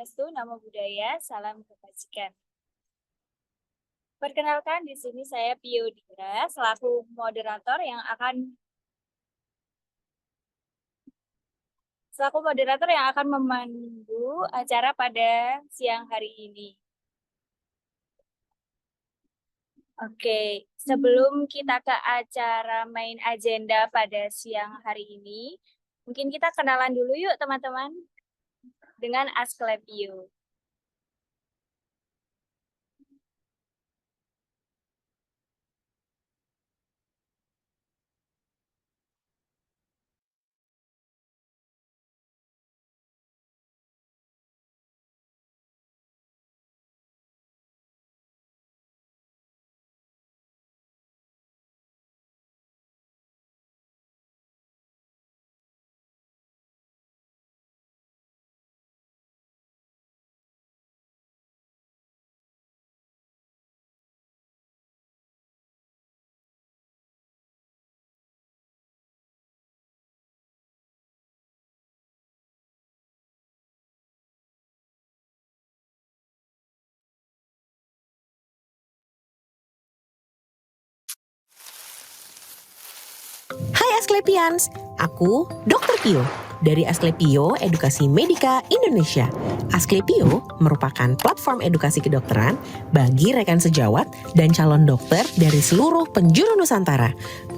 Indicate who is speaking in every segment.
Speaker 1: Swastiastu, Namo Buddhaya, Salam Kebajikan. Perkenalkan di sini saya Pio Dira selaku moderator yang akan memandu acara pada siang hari ini. Oke, sebelum kita ke acara main agenda pada siang hari ini, mungkin kita kenalan dulu yuk teman-teman dengan Asklepio.
Speaker 2: Hai Asklepians, aku Dr. Pio dari Asklepio Edukasi Medika Indonesia. Asklepio merupakan platform edukasi kedokteran bagi rekan sejawat dan calon dokter dari seluruh penjuru Nusantara.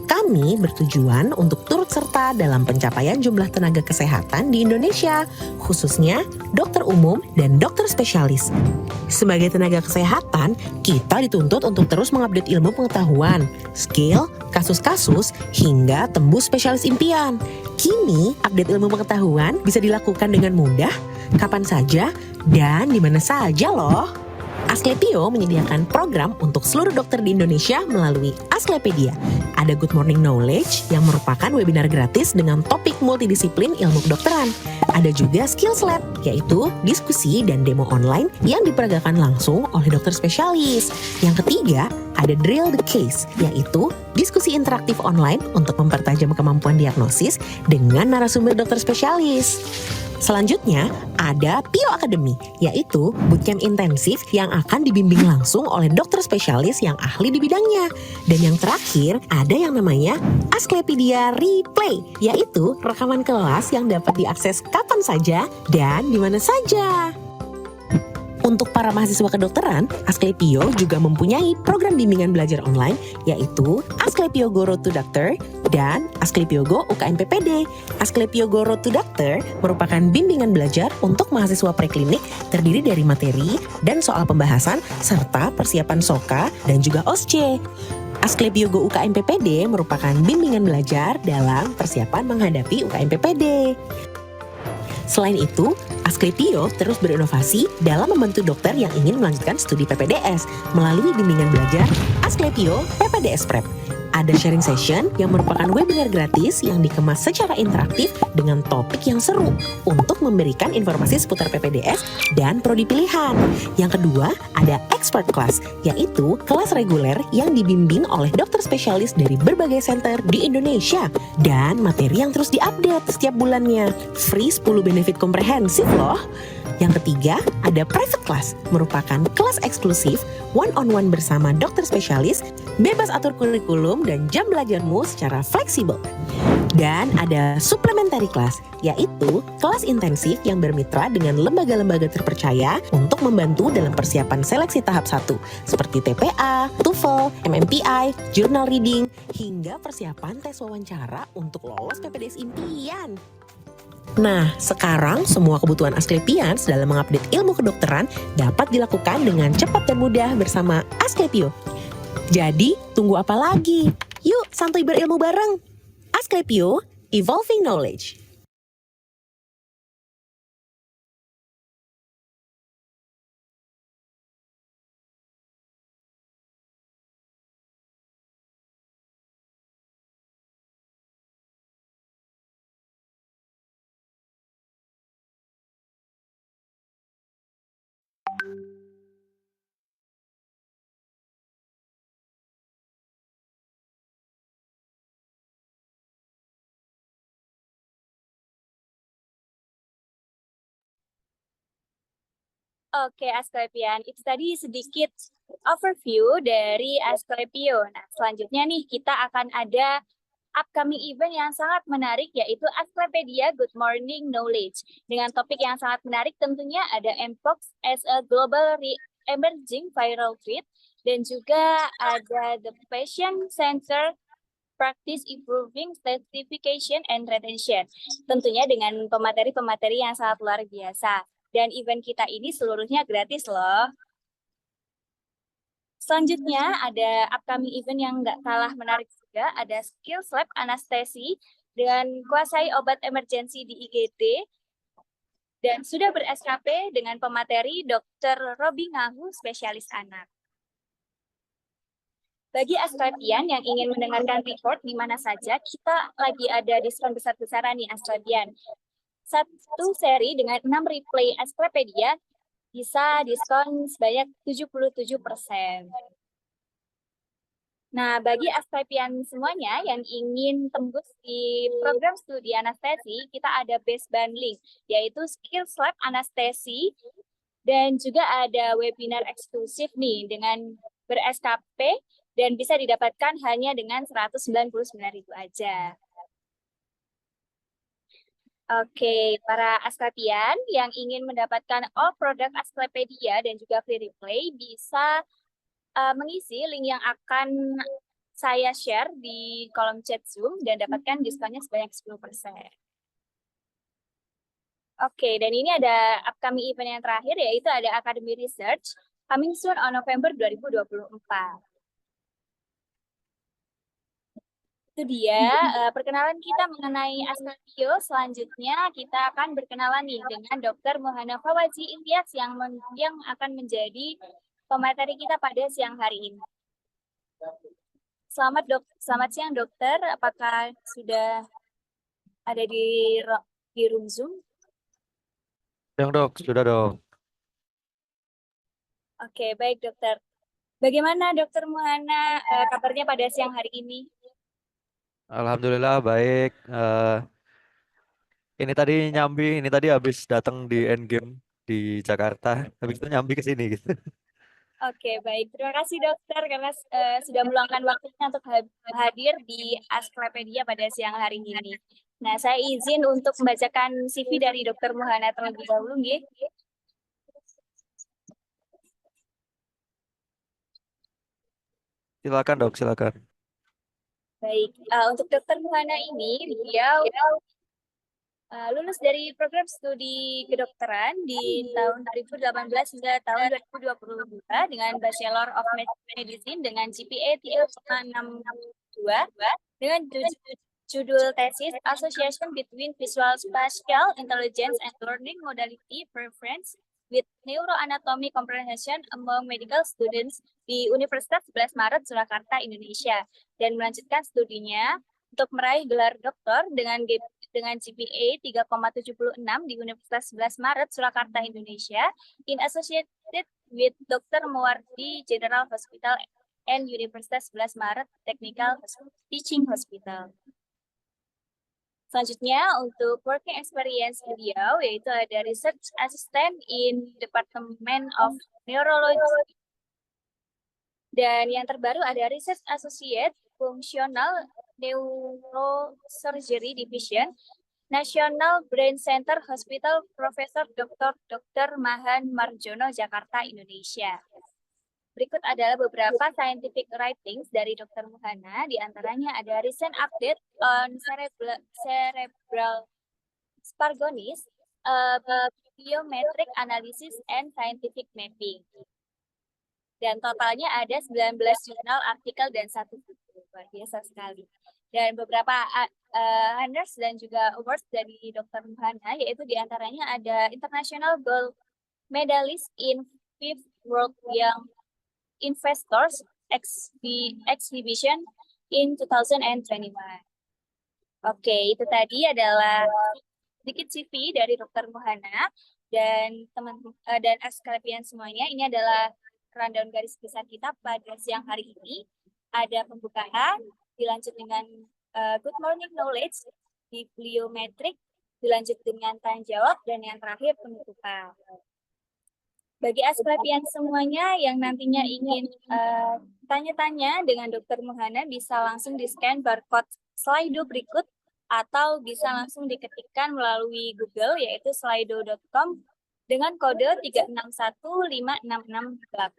Speaker 2: Kami bertujuan untuk turut serta dalam pencapaian jumlah tenaga kesehatan di Indonesia, khususnya dokter umum dan dokter spesialis. Sebagai tenaga kesehatan, kita dituntut untuk terus mengupdate ilmu pengetahuan, skill, kasus-kasus, hingga tembus spesialis impian. Kini, update ilmu pengetahuan bisa dilakukan dengan mudah, kapan saja, dan di mana saja loh. Asklepio menyediakan program untuk seluruh dokter di Indonesia melalui Asklepedia. Ada Good Morning Knowledge yang merupakan webinar gratis dengan topik multidisiplin ilmu kedokteran. Ada juga Skills Lab, yaitu diskusi dan demo online yang diperagakan langsung oleh dokter spesialis. Yang ketiga, ada Drill the Case, yaitu diskusi interaktif online untuk mempertajam kemampuan diagnosis dengan narasumber dokter spesialis. Selanjutnya, ada Pio Academy, yaitu bootcamp intensif yang akan dibimbing langsung oleh dokter spesialis yang ahli di bidangnya. Dan yang terakhir, ada yang namanya Asklepedia Replay, yaitu rekaman kelas yang dapat diakses kapan saja dan di mana saja. Untuk para mahasiswa kedokteran, Asklepio juga mempunyai program bimbingan belajar online, yaitu Asklepio Go Road to Doctor dan Asklepio Go UKM PPD. Asklepio Go Road to Doctor merupakan bimbingan belajar untuk mahasiswa preklinik terdiri dari materi dan soal pembahasan serta persiapan SOKA dan juga OSCE. Asklepio Go UKM PPD merupakan bimbingan belajar dalam persiapan menghadapi UKM PPD. Selain itu, Asklepio terus berinovasi dalam membantu dokter yang ingin melanjutkan studi PPDS melalui bimbingan belajar Asklepio PPDS Prep. Ada sharing session yang merupakan webinar gratis yang dikemas secara interaktif dengan topik yang seru untuk memberikan informasi seputar PPDS dan prodi pilihan. Yang kedua, ada expert class, yaitu kelas reguler yang dibimbing oleh dokter spesialis dari berbagai center di Indonesia dan materi yang terus diupdate setiap bulannya. Free 10 benefit komprehensif loh. Yang ketiga, ada private class, merupakan kelas eksklusif one-on-one bersama dokter spesialis, bebas atur kurikulum dan jam belajarmu secara fleksibel. Dan ada supplementary class, yaitu kelas intensif yang bermitra dengan lembaga-lembaga terpercaya untuk membantu dalam persiapan seleksi tahap 1, seperti TPA, TOEFL, MMPI, journal reading, hingga persiapan tes wawancara untuk lolos PPDS impian. Nah, sekarang semua kebutuhan Asklepians dalam mengupdate ilmu kedokteran dapat dilakukan dengan cepat dan mudah bersama Asklepio. Jadi, tunggu apa lagi? Yuk, santuy berilmu bareng. Asklepio, Evolving Knowledge.
Speaker 1: Oke, Asklepian, itu tadi sedikit overview dari Asklepio. Nah, selanjutnya nih kita akan ada upcoming event yang sangat menarik, yaitu Asklepedia Good Morning Knowledge. Dengan topik yang sangat menarik tentunya ada Mpox as a Global Emerging Viral Threat, dan juga ada The Patient Center Practice Improving Certification and Retention. Tentunya dengan pemateri-pemateri yang sangat luar biasa. Dan event kita ini seluruhnya gratis loh. Selanjutnya ada upcoming event yang nggak kalah menarik juga, ada Skills Lab Anestesi dengan kuasai obat emergensi di IGD, dan sudah ber-SKP dengan pemateri Dr. Robi Ngahu, spesialis anak. Bagi Asklepian yang ingin mendengarkan report di mana saja, kita lagi ada diskon besar-besaran nih Asklepian. Satu seri dengan 6 replay Asklepedia bisa diskon sebanyak 77%. Nah, bagi Asklepian semuanya yang ingin tembus di program studi anestesi, kita ada base bundling, yaitu Skills Lab Anestesi, dan juga ada webinar eksklusif nih dengan ber-SKP, dan bisa didapatkan hanya dengan 199.000 aja. Oke, para Asklepian yang ingin mendapatkan all produk Asklepedia dan juga free replay bisa mengisi link yang akan saya share di kolom chat Zoom dan dapatkan diskonnya sebanyak 10%. Oke, dan ini ada upcoming event yang terakhir, yaitu ada Academy Research coming soon on November 2024. Itu dia perkenalan kita mengenai Asklepio. Selanjutnya kita akan berkenalan nih dengan Dr. Mohana Fawazi Ilyas yang akan menjadi pemateri kita pada siang hari ini. Selamat siang dokter, apakah sudah ada di room Zoom?
Speaker 3: Dok, sudah dong.
Speaker 1: Oke, baik dokter. Bagaimana dokter Mohana kabarnya pada siang hari ini?
Speaker 3: Alhamdulillah baik. Ini tadi habis datang di Endgame di Jakarta, habis itu nyambi ke sini gitu.
Speaker 1: Oke, baik. Terima kasih dokter karena sudah meluangkan waktunya untuk hadir di Asklepedia pada siang hari ini. Nah, saya izin untuk membacakan CV dari dokter Mohana terlebih dahulu, nggih.
Speaker 3: Silakan dok, silakan.
Speaker 1: Baik, untuk dokter Mohana ini, beliau lulus dari program studi kedokteran di tahun 2018 hingga tahun 2022 dengan Bachelor of Medicine dengan GPA 3,62 dengan judul tesis Association Between Visual Spatial Intelligence and Learning Modality Preference with Neuroanatomy Comprehension Among Medical Students di Universitas 11 Maret Surakarta, Indonesia, dan melanjutkan studinya untuk meraih gelar doktor dengan GPA 3,76 di Universitas 11 Maret Surakarta, Indonesia, in associated with Dr. Muwardi General Hospital and Universitas 11 Maret Technical Teaching Hospital. Selanjutnya untuk working experience beliau yaitu ada research assistant in Department of Neurology, dan yang terbaru ada research associate functional neurosurgery division National Brain Center Hospital Profesor Dr. Mahan Marjono, Jakarta, Indonesia. Berikut adalah beberapa scientific writings dari Dr. Mohana, di antaranya ada recent update on cerebral spargonis, biometric analysis and scientific mapping. Dan totalnya ada 19 jurnal, artikel, dan 1 buku. Luar biasa sekali. Dan beberapa honors dan juga awards dari Dr. Mohana, yaitu di antaranya ada International Gold Medalist in Fifth World Young Investors Exhibition in 2021. Oke, itu tadi adalah sedikit CV dari Dr. Mohana dan dan Asklepian semuanya. Ini adalah rundown garis besar kita pada siang hari ini. Ada pembukaan, dilanjut dengan good morning knowledge, bibliometrik, dilanjut dengan tanya jawab, dan yang terakhir penutupan. Bagi Asklepian semuanya yang nantinya ingin tanya-tanya dengan Dr. Muhana bisa langsung di-scan barcode Slido berikut atau bisa langsung diketikkan melalui Google yaitu slido.com dengan kode 361566.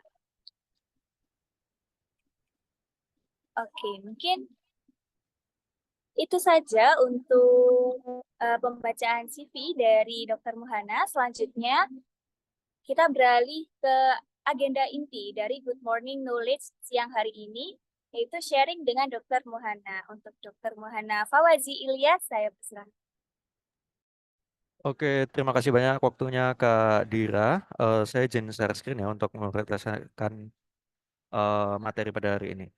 Speaker 1: Oke, mungkin itu saja untuk pembacaan CV dari Dr. Muhana. Selanjutnya kita beralih ke agenda inti dari Good Morning Knowledge siang hari ini, yaitu sharing dengan Dr. Muhana. Untuk Dr. Muhana Fawazi Ilyas, saya persilakan.
Speaker 3: Oke, terima kasih banyak waktunya Kak Dira. Saya izin share screen ya untuk mempresentasikan materi pada hari ini.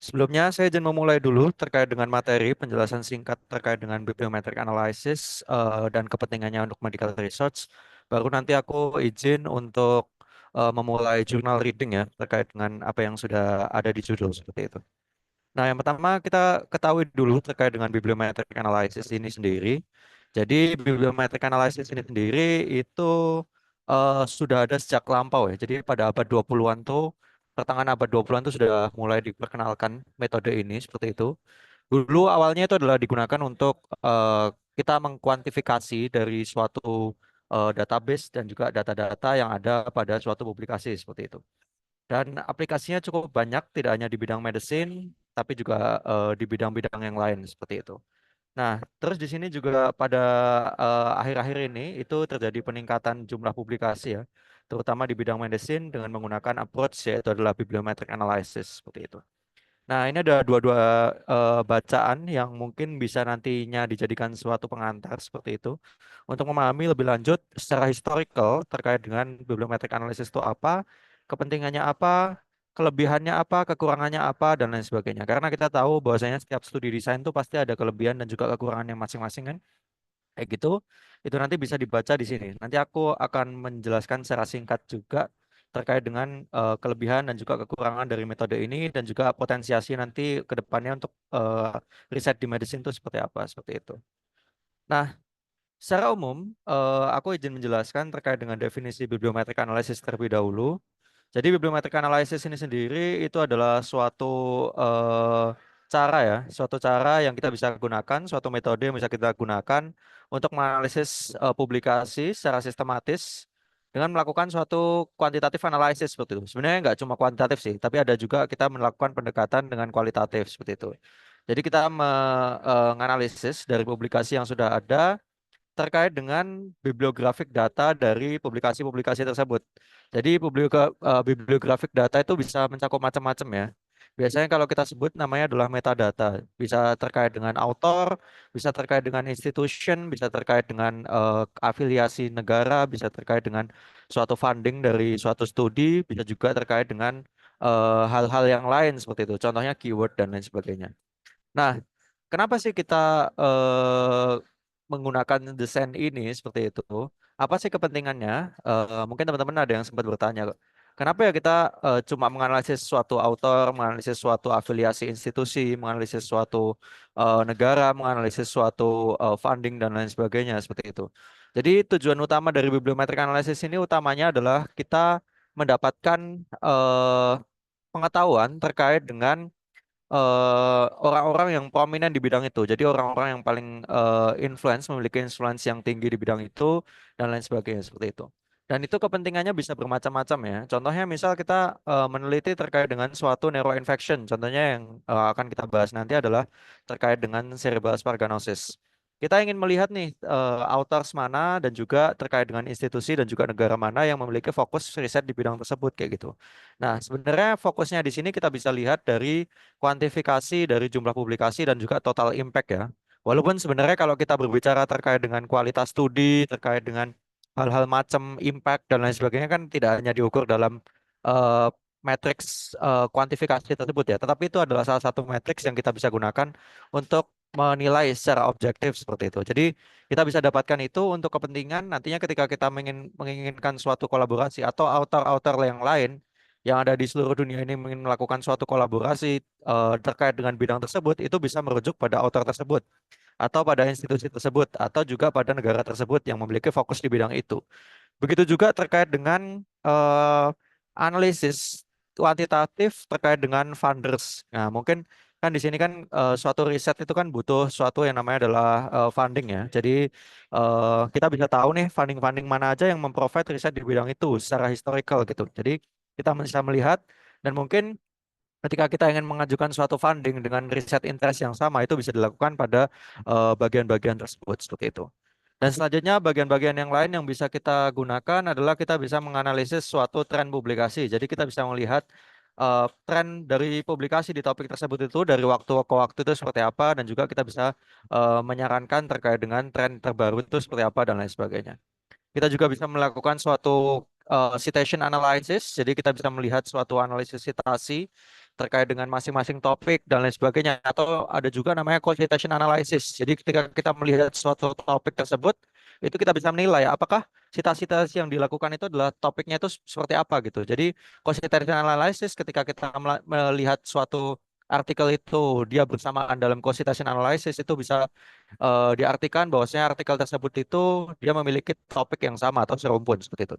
Speaker 3: Sebelumnya, saya izin memulai dulu terkait dengan materi penjelasan singkat terkait dengan bibliometric analysis dan kepentingannya untuk medical research. Baru nanti aku izin untuk memulai journal reading ya terkait dengan apa yang sudah ada di judul seperti itu. Nah, yang pertama kita ketahui dulu terkait dengan bibliometric analysis ini sendiri. Jadi, bibliometric analysis ini sendiri itu sudah ada sejak lampau ya. Jadi, pada abad 20-an tuh, pertengahan abad 20-an tuh sudah mulai diperkenalkan metode ini seperti itu. Dulu awalnya itu adalah digunakan untuk kita mengkuantifikasi dari suatu database dan juga data-data yang ada pada suatu publikasi seperti itu. Dan aplikasinya cukup banyak, tidak hanya di bidang medicine, tapi juga di bidang-bidang yang lain seperti itu. Nah, terus di sini juga pada akhir-akhir ini itu terjadi peningkatan jumlah publikasi ya, terutama di bidang medicine dengan menggunakan approach yaitu adalah bibliometric analysis seperti itu. Nah, ini ada dua-dua bacaan yang mungkin bisa nantinya dijadikan suatu pengantar seperti itu untuk memahami lebih lanjut secara historical terkait dengan bibliometric analysis itu apa, kepentingannya apa, kelebihannya apa, kekurangannya apa, dan lain sebagainya. Karena kita tahu bahwasanya setiap studi desain itu pasti ada kelebihan dan juga kekurangannya masing-masing kan. Kayak gitu, itu nanti bisa dibaca di sini. Nanti aku akan menjelaskan secara singkat juga terkait dengan kelebihan dan juga kekurangan dari metode ini dan juga potensiasi nanti ke depannya untuk riset di medicine itu seperti apa, seperti itu. Nah, secara umum, aku izin menjelaskan terkait dengan definisi bibliometric analysis terlebih dahulu. Jadi bibliometric analysis ini sendiri itu adalah suatu eh, cara ya, suatu cara yang kita bisa gunakan, suatu metode yang bisa kita gunakan untuk menganalisis publikasi secara sistematis dengan melakukan suatu kuantitatif analysis seperti itu. Sebenarnya nggak cuma kuantitatif sih, tapi ada juga kita melakukan pendekatan dengan kualitatif seperti itu. Jadi kita menganalisis dari publikasi yang sudah ada terkait dengan bibliografik data dari publikasi-publikasi tersebut. Jadi bibliografik data itu bisa mencakup macam-macam ya. Biasanya kalau kita sebut namanya adalah metadata. Bisa terkait dengan author, bisa terkait dengan institution, bisa terkait dengan afiliasi negara, bisa terkait dengan suatu funding dari suatu studi, bisa juga terkait dengan hal-hal yang lain seperti itu. Contohnya keyword dan lain sebagainya. Nah, kenapa sih kita menggunakan desain ini seperti itu? Apa sih kepentingannya? Mungkin teman-teman ada yang sempat bertanya, kenapa ya kita cuma menganalisis suatu author, menganalisis suatu afiliasi institusi, menganalisis suatu negara, menganalisis suatu funding dan lain sebagainya seperti itu. Jadi tujuan utama dari bibliometric analysis ini utamanya adalah kita mendapatkan eh, pengetahuan terkait dengan orang-orang yang prominent di bidang itu. Jadi orang-orang yang paling memiliki influence yang tinggi di bidang itu dan lain sebagainya seperti itu. Dan itu kepentingannya bisa bermacam-macam ya. Contohnya misal kita meneliti terkait dengan suatu neuroinfection. Contohnya yang akan kita bahas nanti adalah terkait dengan cerebral sparganosis. Kita ingin melihat nih authors mana dan juga terkait dengan institusi dan juga negara mana yang memiliki fokus riset di bidang tersebut kayak gitu. Nah, sebenarnya fokusnya di sini kita bisa lihat dari kuantifikasi dari jumlah publikasi dan juga total impact ya. Walaupun sebenarnya kalau kita berbicara terkait dengan kualitas studi, terkait dengan hal-hal macam impact dan lain sebagainya kan tidak hanya diukur dalam eh, matriks kuantifikasi tersebut ya, tetapi itu adalah salah satu matriks yang kita bisa gunakan untuk menilai secara objektif seperti itu. Jadi kita bisa dapatkan itu untuk kepentingan nantinya ketika kita menginginkan suatu kolaborasi atau author-author yang lain yang ada di seluruh dunia ini ingin melakukan suatu kolaborasi terkait dengan bidang tersebut, itu bisa merujuk pada author tersebut atau pada institusi tersebut atau juga pada negara tersebut yang memiliki fokus di bidang itu. Begitu juga terkait dengan eh, analisis kuantitatif terkait dengan funders. Nah, mungkin kan di sini kan suatu riset itu kan butuh suatu yang namanya adalah funding ya. Jadi kita bisa tahu nih funding-funding mana aja yang memprovide riset di bidang itu secara historical gitu. Jadi kita bisa melihat dan mungkin ketika kita ingin mengajukan suatu funding dengan riset interest yang sama itu bisa dilakukan pada bagian-bagian tersebut seperti itu. Dan selanjutnya bagian-bagian yang lain yang bisa kita gunakan adalah kita bisa menganalisis suatu tren publikasi. Jadi kita bisa melihat tren dari publikasi di topik tersebut itu dari waktu ke waktu itu seperti apa dan juga kita bisa menyarankan terkait dengan tren terbaru itu seperti apa dan lain sebagainya. Kita juga bisa melakukan suatu citation analysis, jadi kita bisa melihat suatu analisis citasi terkait dengan masing-masing topik dan lain sebagainya. Atau ada juga namanya co-citation analysis. Jadi ketika kita melihat suatu topik tersebut, itu kita bisa menilai apakah citasi-citasi yang dilakukan itu adalah topiknya itu seperti apa gitu. Jadi co-citation analysis ketika kita melihat suatu artikel itu dia bersamaan dalam co-citation analysis itu bisa diartikan bahwasanya artikel tersebut itu dia memiliki topik yang sama atau serumpun seperti itu.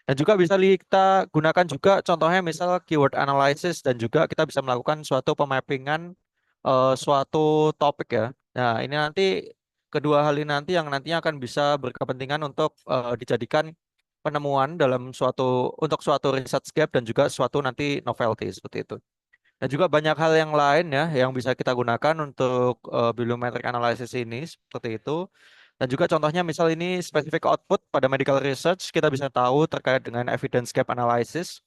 Speaker 3: Dan juga bisa kita gunakan juga contohnya misal keyword analysis dan juga kita bisa melakukan suatu pemappingan suatu topik ya. Nah, ini nanti kedua hal ini nanti yang nantinya akan bisa berkepentingan untuk dijadikan penemuan dalam suatu untuk suatu research gap dan juga suatu nanti novelty seperti itu. Dan juga banyak hal yang lain ya yang bisa kita gunakan untuk bibliometric analysis ini seperti itu. Dan juga contohnya misal ini specific output pada medical research kita bisa tahu terkait dengan evidence gap analysis.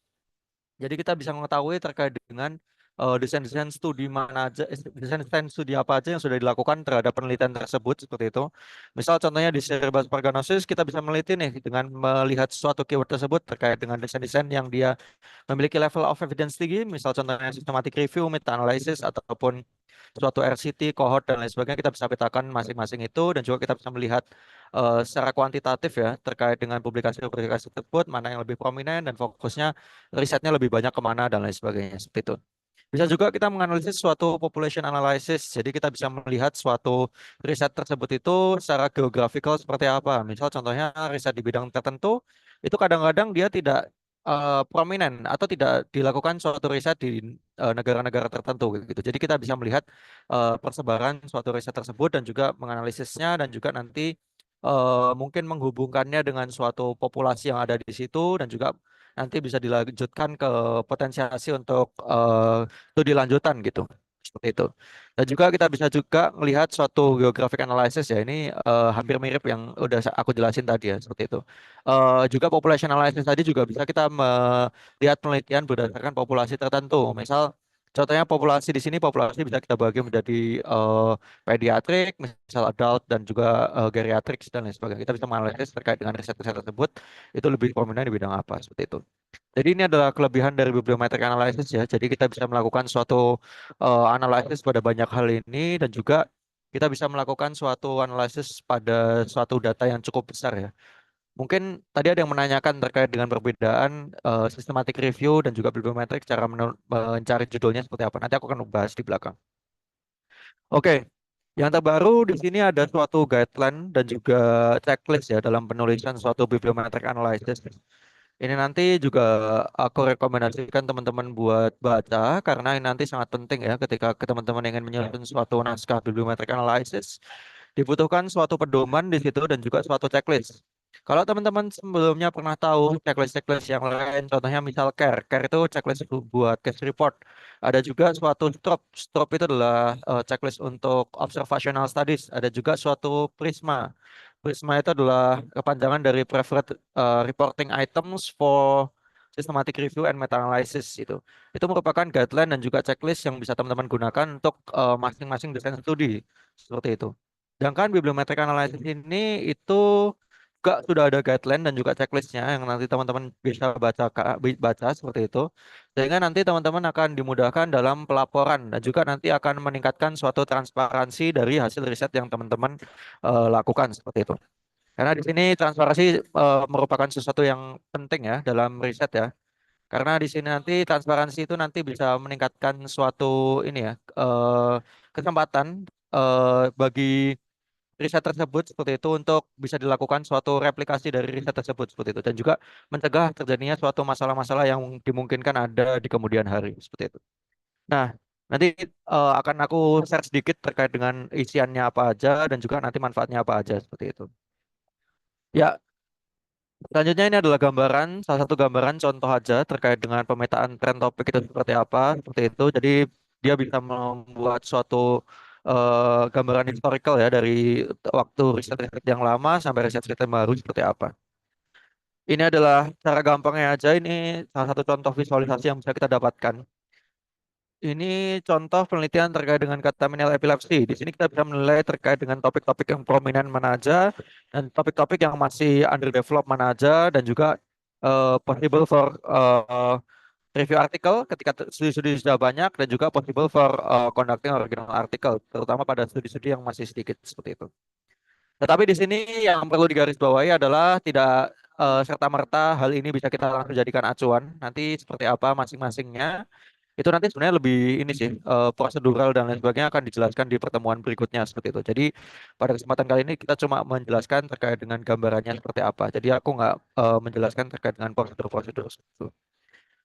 Speaker 3: Jadi kita bisa mengetahui terkait dengan desain-desain studi mana aja, desain-desain studi apa aja yang sudah dilakukan terhadap penelitian tersebut seperti itu. Misal contohnya di Cerebral Parganosis kita bisa meneliti nih dengan melihat suatu keyword tersebut terkait dengan desain-desain yang dia memiliki level of evidence tinggi, misal contohnya systematic review, meta-analysis, ataupun suatu RCT, cohort, dan lain sebagainya, kita bisa petakan masing-masing itu, dan juga kita bisa melihat secara kuantitatif ya, terkait dengan publikasi-publikasi tersebut, mana yang lebih prominent, dan fokusnya risetnya lebih banyak kemana, dan lain sebagainya, seperti itu. Bisa juga kita menganalisis suatu population analysis, jadi kita bisa melihat suatu riset tersebut itu secara geographical seperti apa. Misal contohnya riset di bidang tertentu, itu kadang-kadang dia tidak prominent atau tidak dilakukan suatu riset di negara-negara tertentu gitu. Jadi kita bisa melihat persebaran suatu riset tersebut dan juga menganalisisnya dan juga nanti mungkin menghubungkannya dengan suatu populasi yang ada di situ dan juga nanti bisa dilanjutkan ke potensiasi untuk studi lanjutan gitu. Seperti itu. Dan juga kita bisa juga melihat suatu geographic analysis ya. Ini hampir mirip yang udah aku jelasin tadi ya, seperti itu. Juga population analysis tadi juga bisa kita melihat penelitian berdasarkan populasi tertentu. Misal contohnya populasi di sini populasi bisa kita bagi menjadi pediatrik, misal adult dan juga geriatrik dan lain sebagainya. Kita bisa menganalisis terkait dengan riset-riset tersebut itu lebih prominent di bidang apa seperti itu. Jadi ini adalah kelebihan dari bibliometric analysis ya. Jadi kita bisa melakukan suatu analisis pada banyak hal ini dan juga kita bisa melakukan suatu analisis pada suatu data yang cukup besar ya. Mungkin tadi ada yang menanyakan terkait dengan perbedaan systematic review dan juga bibliometric cara mencari judulnya seperti apa. Nanti aku akan bahas di belakang. Oke, yang terbaru di sini ada suatu guideline dan juga checklist ya dalam penulisan suatu bibliometric analysis. Ini nanti juga aku rekomendasikan teman-teman buat baca karena ini nanti sangat penting ya ketika teman-teman ingin menyusun suatu naskah bibliometric analysis. Dibutuhkan suatu pedoman di situ dan juga suatu checklist. Kalau teman-teman sebelumnya pernah tahu checklist-checklist yang lain, contohnya misal CARE. CARE itu checklist buat case report. Ada juga suatu STROP. STROP itu adalah checklist untuk observational studies. Ada juga suatu PRISMA. PRISMA itu adalah kepanjangan dari Preferred Reporting Items for Systematic Review and Meta-Analysis itu. Itu merupakan guideline dan juga checklist yang bisa teman-teman gunakan untuk masing-masing desain studi. Seperti itu. Sedangkan bibliometric analysis ini itu juga sudah ada guideline dan juga checklistnya yang nanti teman-teman bisa baca seperti itu. Sehingga nanti teman-teman akan dimudahkan dalam pelaporan dan juga nanti akan meningkatkan suatu transparansi dari hasil riset yang teman-teman lakukan seperti itu. Karena di sini transparansi merupakan sesuatu yang penting ya dalam riset ya. Karena di sini nanti transparansi itu nanti bisa meningkatkan suatu ini ya kesempatan bagi riset tersebut seperti itu untuk bisa dilakukan suatu replikasi dari riset tersebut seperti itu dan juga mencegah terjadinya suatu masalah-masalah yang dimungkinkan ada di kemudian hari seperti itu. Nah, nanti akan aku share sedikit terkait dengan isiannya apa aja dan juga nanti manfaatnya apa aja seperti itu. Ya, selanjutnya ini adalah gambaran, salah satu gambaran contoh aja terkait dengan pemetaan tren topik itu seperti apa, seperti itu. Jadi dia bisa membuat suatu gambaran historical ya dari waktu riset-riset yang lama sampai riset-riset yang baru seperti apa. Ini adalah cara gampangnya aja, ini salah satu contoh visualisasi yang bisa kita dapatkan. Ini contoh penelitian terkait dengan catamenial epilepsy. Di sini kita bisa menilai terkait dengan topik-topik yang prominent mana aja dan topik-topik yang masih underdeveloped mana aja dan juga possible for review artikel ketika studi-studi sudah banyak dan juga possible for conducting original article terutama pada studi-studi yang masih sedikit seperti itu. Tetapi di sini yang perlu digarisbawahi adalah tidak serta-merta hal ini bisa kita langsung jadikan acuan. Nanti seperti apa masing-masingnya itu nanti sebenarnya lebih ini sih prosedural dan lain sebagainya akan dijelaskan di pertemuan berikutnya seperti itu. Jadi pada kesempatan kali ini kita cuma menjelaskan terkait dengan gambarannya seperti apa. Jadi aku nggak menjelaskan terkait dengan prosedur-prosedur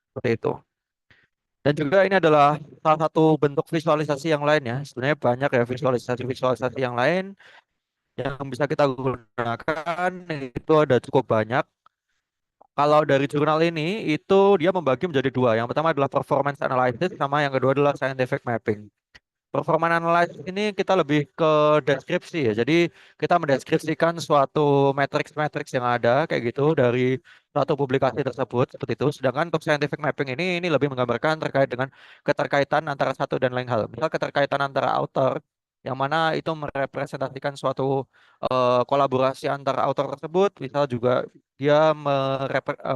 Speaker 3: seperti itu. Dan juga ini adalah salah satu bentuk visualisasi yang lain ya. Sebenarnya banyak ya visualisasi-visualisasi yang lain yang bisa kita gunakan itu ada cukup banyak. Kalau dari jurnal ini itu dia membagi menjadi dua. Yang pertama adalah performance analysis sama yang kedua adalah scientific mapping. Performance analysis ini kita lebih ke deskripsi ya. Jadi kita mendeskripsikan suatu matrix-matrix yang ada kayak gitu dari suatu publikasi tersebut seperti itu. Sedangkan untuk scientific mapping ini lebih menggambarkan terkait dengan keterkaitan antara satu dan lain hal. Misal keterkaitan antara author yang mana itu merepresentasikan suatu kolaborasi antara author tersebut. Misal juga dia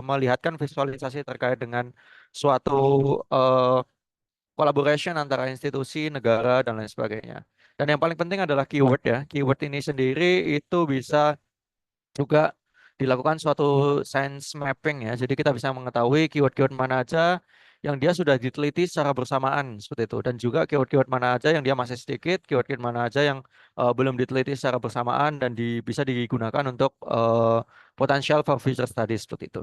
Speaker 3: melihatkan visualisasi terkait dengan suatu eh, collaboration antara institusi, negara, dan lain sebagainya. Dan yang paling penting adalah keyword ya. Keyword ini sendiri itu bisa juga dilakukan suatu sense mapping ya. Jadi kita bisa mengetahui keyword-keyword mana aja yang dia sudah diteliti secara bersamaan seperti itu. Dan juga keyword-keyword mana aja yang dia masih sedikit, keyword-keyword mana aja yang belum diteliti secara bersamaan dan bisa digunakan untuk potential for future studies seperti itu.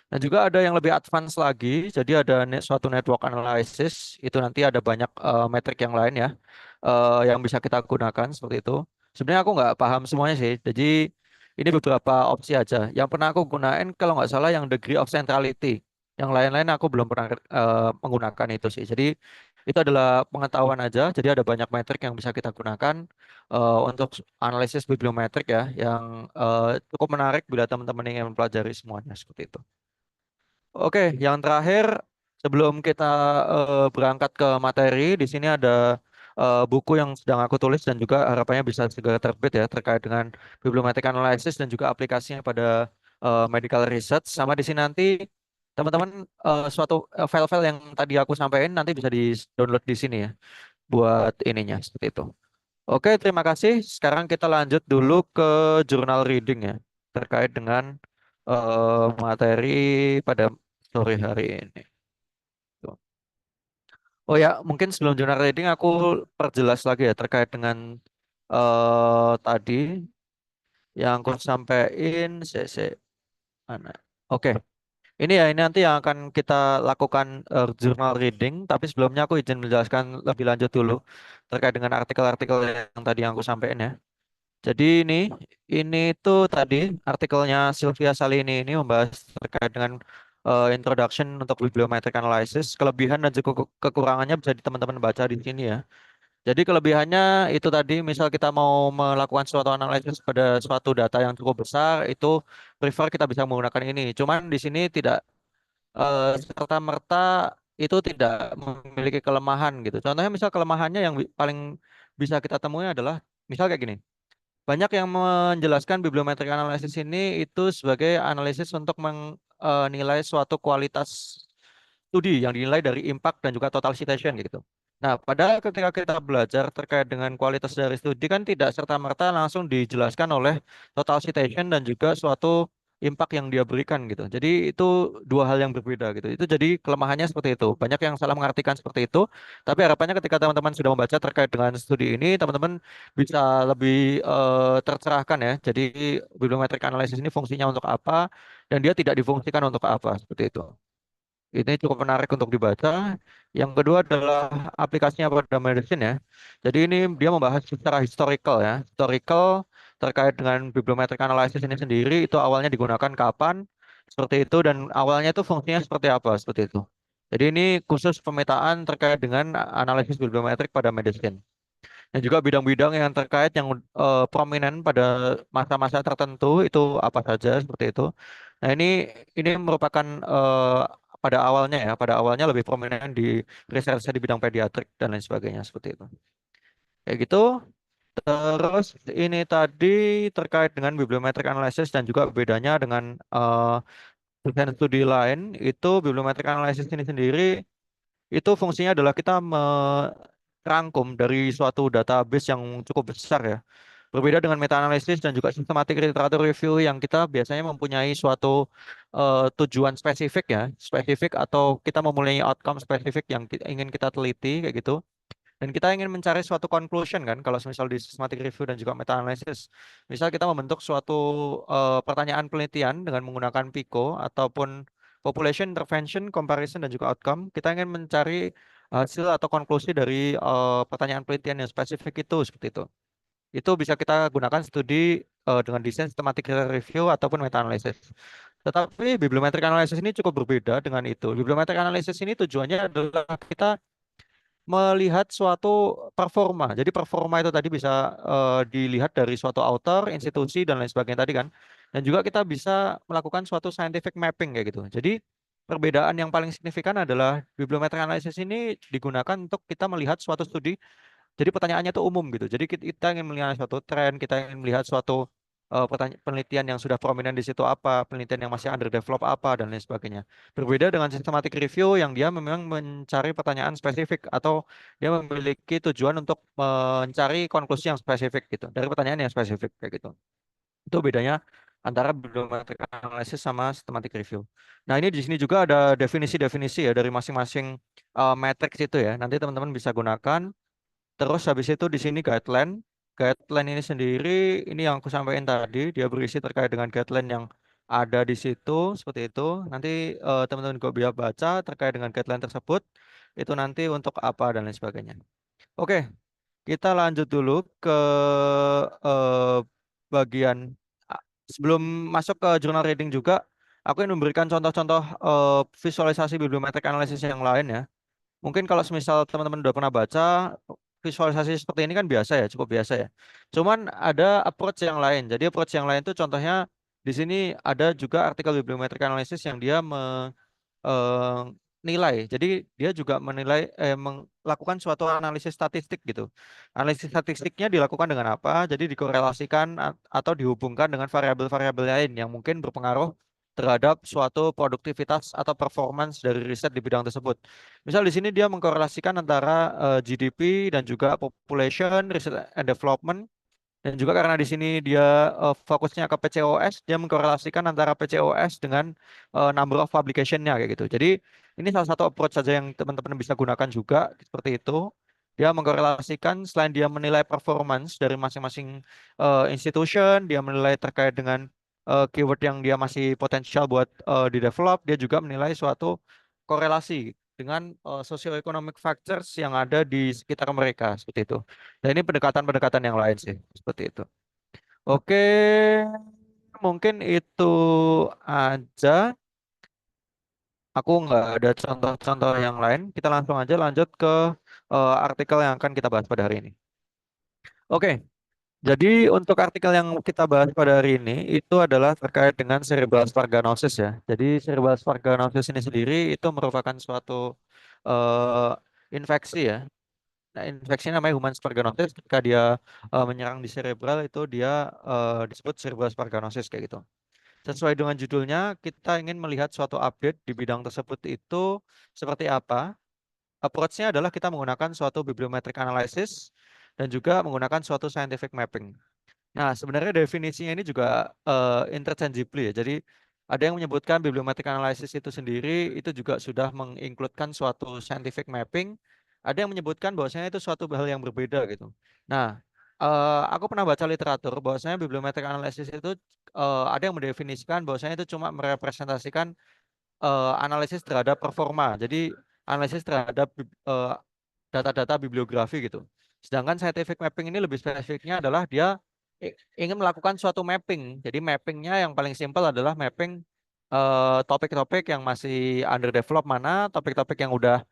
Speaker 3: Dan juga ada yang lebih advance lagi, jadi ada suatu network analysis, itu nanti ada banyak metrik yang lain ya, yang bisa kita gunakan seperti itu. Sebenarnya aku nggak paham semuanya sih, jadi ini beberapa opsi aja. Yang pernah aku gunain kalau nggak salah yang degree of centrality, yang lain-lain aku belum pernah menggunakan itu sih. Jadi itu adalah pengetahuan aja, jadi ada banyak metrik yang bisa kita gunakan untuk analisis bibliometrik ya, yang cukup menarik bila teman-teman ingin mempelajari semuanya seperti itu. Oke, yang terakhir sebelum kita berangkat ke materi, di sini ada buku yang sedang aku tulis dan juga harapannya bisa segera terbit ya terkait dengan bibliometric analysis dan juga aplikasinya pada medical research. Sama di sini nanti teman-teman suatu file-file yang tadi aku sampaikan nanti bisa di-download di sini ya buat ininya seperti itu. Oke, terima kasih. Sekarang kita lanjut dulu ke journal reading ya terkait dengan materi pada sore hari ini. Tuh. Oh ya, mungkin sebelum jurnal reading aku perjelas lagi ya terkait dengan tadi yang aku sampaikan. Mana? Oke, ini ya ini nanti yang akan kita lakukan journal reading. Tapi sebelumnya aku izin menjelaskan lebih lanjut dulu terkait dengan artikel-artikel yang tadi yang aku sampaikan ya. Jadi ini tuh tadi artikelnya Sylvia Salini ini membahas terkait dengan introduction untuk bibliometric analysis, kelebihan dan juga kekurangannya bisa teman-teman baca di sini ya. Jadi kelebihannya itu tadi, misal kita mau melakukan suatu analisis pada suatu data yang cukup besar, itu prefer kita bisa menggunakan ini. Cuman di sini tidak serta-merta itu tidak memiliki kelemahan gitu. Contohnya misal kelemahannya yang paling bisa kita temui adalah misal kayak gini. Banyak yang menjelaskan bibliometric analysis ini itu sebagai analisis untuk menilai suatu kualitas studi yang dinilai dari impact dan juga total citation gitu. Nah, padahal ketika kita belajar terkait dengan kualitas dari studi kan tidak serta-merta langsung dijelaskan oleh total citation dan juga suatu impact yang dia berikan gitu. Jadi itu dua hal yang berbeda gitu. Itu jadi kelemahannya seperti itu. Banyak yang salah mengartikan seperti itu. Tapi harapannya ketika teman-teman sudah membaca terkait dengan studi ini, teman-teman bisa lebih tercerahkan ya. Jadi bibliometric analysis ini fungsinya untuk apa dan dia tidak difungsikan untuk apa seperti itu. Ini cukup menarik untuk dibaca. Yang kedua adalah aplikasinya pada medicine ya. Jadi ini dia membahas secara historical ya. Historical terkait dengan bibliometric analysis ini sendiri itu awalnya digunakan kapan, seperti itu, dan awalnya itu fungsinya seperti apa, seperti itu. Jadi ini khusus pemetaan terkait dengan analisis bibliometrik pada medicine. Dan juga bidang-bidang yang terkait yang prominent pada masa-masa tertentu itu apa saja seperti itu. Nah ini merupakan pada awalnya lebih prominent di research di bidang pediatrik dan lain sebagainya seperti itu. Kayak gitu. Terus ini tadi terkait dengan bibliometric analysis dan juga bedanya dengan desain studi lain itu bibliometric analysis ini sendiri itu fungsinya adalah kita merangkum dari suatu database yang cukup besar ya. Berbeda dengan meta analisis dan juga systematic literature review yang kita biasanya mempunyai suatu tujuan spesifik ya, spesifik atau kita mempunyai outcome spesifik yang ingin kita teliti kayak gitu. Dan kita ingin mencari suatu conclusion kan, kalau misal di systematic review dan juga meta analisis. Misal kita membentuk suatu pertanyaan penelitian dengan menggunakan PICO ataupun population intervention, comparison dan juga outcome. Kita ingin mencari hasil atau konklusi dari pertanyaan penelitian yang spesifik itu seperti itu. Itu bisa kita gunakan studi dengan desain systematic review ataupun meta analysis. Tetapi bibliometric analysis ini cukup berbeda dengan itu. Bibliometric analysis ini tujuannya adalah kita melihat suatu performa. Jadi performa itu tadi bisa dilihat dari suatu author, institusi dan lain sebagainya tadi kan. Dan juga kita bisa melakukan suatu scientific mapping kayak gitu. Jadi perbedaan yang paling signifikan adalah bibliometric analysis ini digunakan untuk kita melihat suatu studi. Jadi pertanyaannya itu umum gitu. Jadi kita ingin melihat suatu tren, kita ingin melihat suatu penelitian yang sudah prominent di situ apa, penelitian yang masih underdevelop apa dan lain sebagainya. Berbeda dengan systematic review yang dia memang mencari pertanyaan spesifik atau dia memiliki tujuan untuk mencari konklusi yang spesifik gitu dari pertanyaan yang spesifik kayak gitu. Itu bedanya antara bibliometric analysis sama systematic review. Nah, ini di sini juga ada definisi-definisi ya dari masing-masing matrix itu ya. Nanti teman-teman bisa gunakan. Terus habis itu di sini guideline. Guideline ini sendiri, ini yang aku sampaikan tadi, dia berisi terkait dengan guideline yang ada di situ, seperti itu. Nanti teman-teman juga bisa baca terkait dengan guideline tersebut, itu nanti untuk apa dan lain sebagainya. Oke, kita lanjut dulu ke eh, bagian sebelum masuk ke journal reading juga, aku ingin memberikan contoh-contoh visualisasi bibliometric analysis yang lain ya. Mungkin kalau semisal teman-teman udah pernah baca visualisasi seperti ini kan biasa ya, cukup biasa ya. Cuman ada approach yang lain. Jadi approach yang lain itu contohnya di sini ada juga artikel bibliometric analysis yang dia eh, nilai. Jadi dia juga menilai melakukan suatu analisis statistik gitu. Analisis statistiknya dilakukan dengan apa? Jadi dikorelasikan atau dihubungkan dengan variabel-variabel lain yang mungkin berpengaruh terhadap suatu produktivitas atau performance dari riset di bidang tersebut. Misal di sini dia mengkorelasikan antara GDP dan juga population, research and development, dan juga karena di sini dia fokusnya ke PCOS, dia mengkorelasikan antara PCOS dengan number of publication-nya kayak gitu. Jadi ini salah satu approach saja yang teman-teman bisa gunakan juga seperti itu. Dia mengkorelasikan selain dia menilai performance dari masing-masing institution, dia menilai terkait dengan keyword yang dia masih potensial buat di-develop, dia juga menilai suatu korelasi dengan socio-economic factors yang ada di sekitar mereka seperti itu. Dan ini pendekatan-pendekatan yang lain sih seperti itu. Oke, mungkin itu aja. Aku nggak ada contoh-contoh yang lain. Kita langsung aja lanjut ke artikel yang akan kita bahas pada hari ini. Oke, jadi untuk artikel yang kita bahas pada hari ini itu adalah terkait dengan cerebral sparganosis ya. Jadi cerebral sparganosis ini sendiri itu merupakan suatu eh, infeksi ya. Nah, infeksi namanya human sparganosis ketika dia menyerang di cerebral itu dia disebut cerebral sparganosis kayak gitu. Sesuai dengan judulnya, kita ingin melihat suatu update di bidang tersebut itu seperti apa. Approach-nya adalah kita menggunakan suatu bibliometric analysis dan juga menggunakan suatu scientific mapping. Nah, sebenarnya definisinya ini juga interchangeably ya. Jadi ada yang menyebutkan bibliometric analysis itu sendiri itu juga sudah menginkludkan suatu scientific mapping. Ada yang menyebutkan bahwasanya itu suatu hal yang berbeda gitu. Nah, aku pernah baca literatur bahwasanya bibliometric analysis itu ada yang mendefinisikan bahwasanya itu cuma merepresentasikan analisis terhadap performa. Jadi analisis terhadap data-data bibliografi gitu. Sedangkan scientific mapping ini lebih spesifiknya adalah dia ingin melakukan suatu mapping. Jadi mappingnya yang paling simpel adalah mapping topik-topik yang masih underdevelop mana, topik-topik yang udah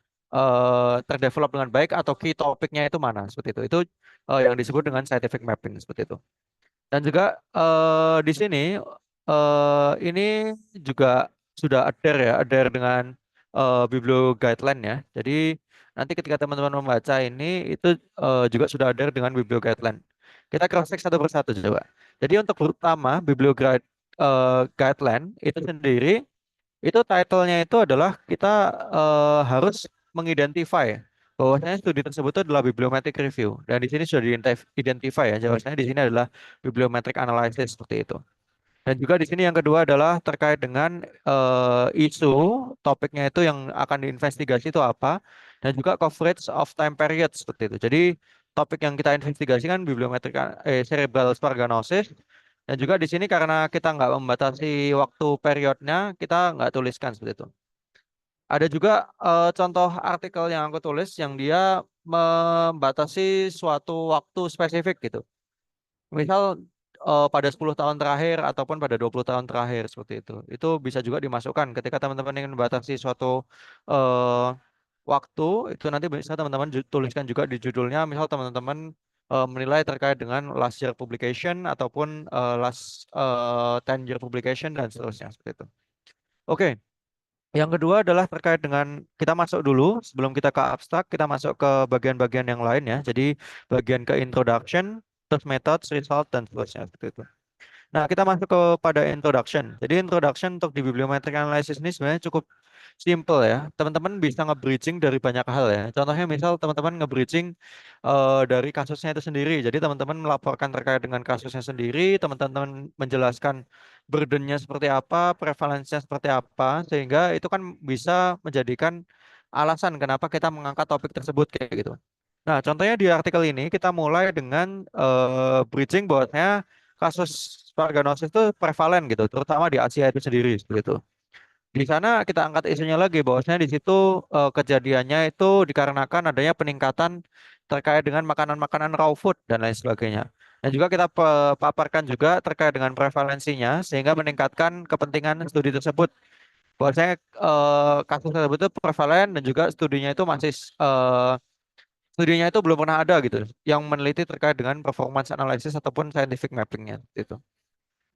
Speaker 3: terdevelop dengan baik atau key topiknya itu mana seperti itu. Itu yang disebut dengan scientific mapping seperti itu. Dan juga di sini ini juga sudah adhere dengan Biblio Guideline ya. Jadi nanti ketika teman-teman membaca ini itu juga sudah adhere dengan Biblio Guideline. Kita cross check satu persatu coba. Jadi untuk pertama Guideline itu sendiri itu title-nya itu adalah kita harus mengidentify bahwasanya studi tersebut itu adalah bibliometric review dan di sini sudah di-identify ya bahwasanya di sini adalah bibliometric analysis seperti itu. Dan juga di sini yang kedua adalah terkait dengan isu topiknya itu yang akan diinvestigasi itu apa dan juga coverage of time period seperti itu. Jadi topik yang kita investigasikan bibliometrik cerebral sparganosis dan juga di sini karena kita nggak membatasi waktu periodnya kita nggak tuliskan seperti itu. Ada juga contoh artikel yang aku tulis yang dia membatasi suatu waktu spesifik gitu. Misal pada 10 tahun terakhir ataupun pada 20 tahun terakhir seperti itu. Itu bisa juga dimasukkan ketika teman-teman ingin membatasi suatu eh, waktu, itu nanti bisa teman-teman tuliskan juga di judulnya. Misal teman-teman menilai terkait dengan last year publication ataupun last 10 year publication dan seterusnya seperti itu. Oke. Yang kedua adalah terkait dengan kita masuk dulu sebelum kita ke abstrak, kita masuk ke bagian-bagian yang lain ya. Jadi bagian ke introduction, terus methods, result dan seterusnya seperti itu. Nah, kita masuk kepada introduction. Jadi introduction untuk di bibliometric analysis ini sebenarnya cukup simple ya. Teman-teman bisa nge-bridging dari banyak hal ya. Contohnya misal teman-teman nge-bridging dari kasusnya itu sendiri. Jadi teman-teman melaporkan terkait dengan kasusnya sendiri, teman-teman menjelaskan burdennya seperti apa, prevalensinya seperti apa, sehingga itu kan bisa menjadikan alasan kenapa kita mengangkat topik tersebut kayak gitu. Nah, contohnya di artikel ini kita mulai dengan bridging bahwasanya kasus paraganosis itu prevalen gitu, terutama di Asia itu sendiri begitu. Di sana kita angkat isunya lagi bahwasanya di situ kejadiannya itu dikarenakan adanya peningkatan terkait dengan makanan-makanan raw food dan lain sebagainya. Dan juga kita paparkan juga terkait dengan prevalensinya sehingga meningkatkan kepentingan studi tersebut. Bahwasanya kasus tersebut itu prevalen dan juga studinya itu belum pernah ada gitu yang meneliti terkait dengan performance analysis ataupun scientific mappingnya gitu.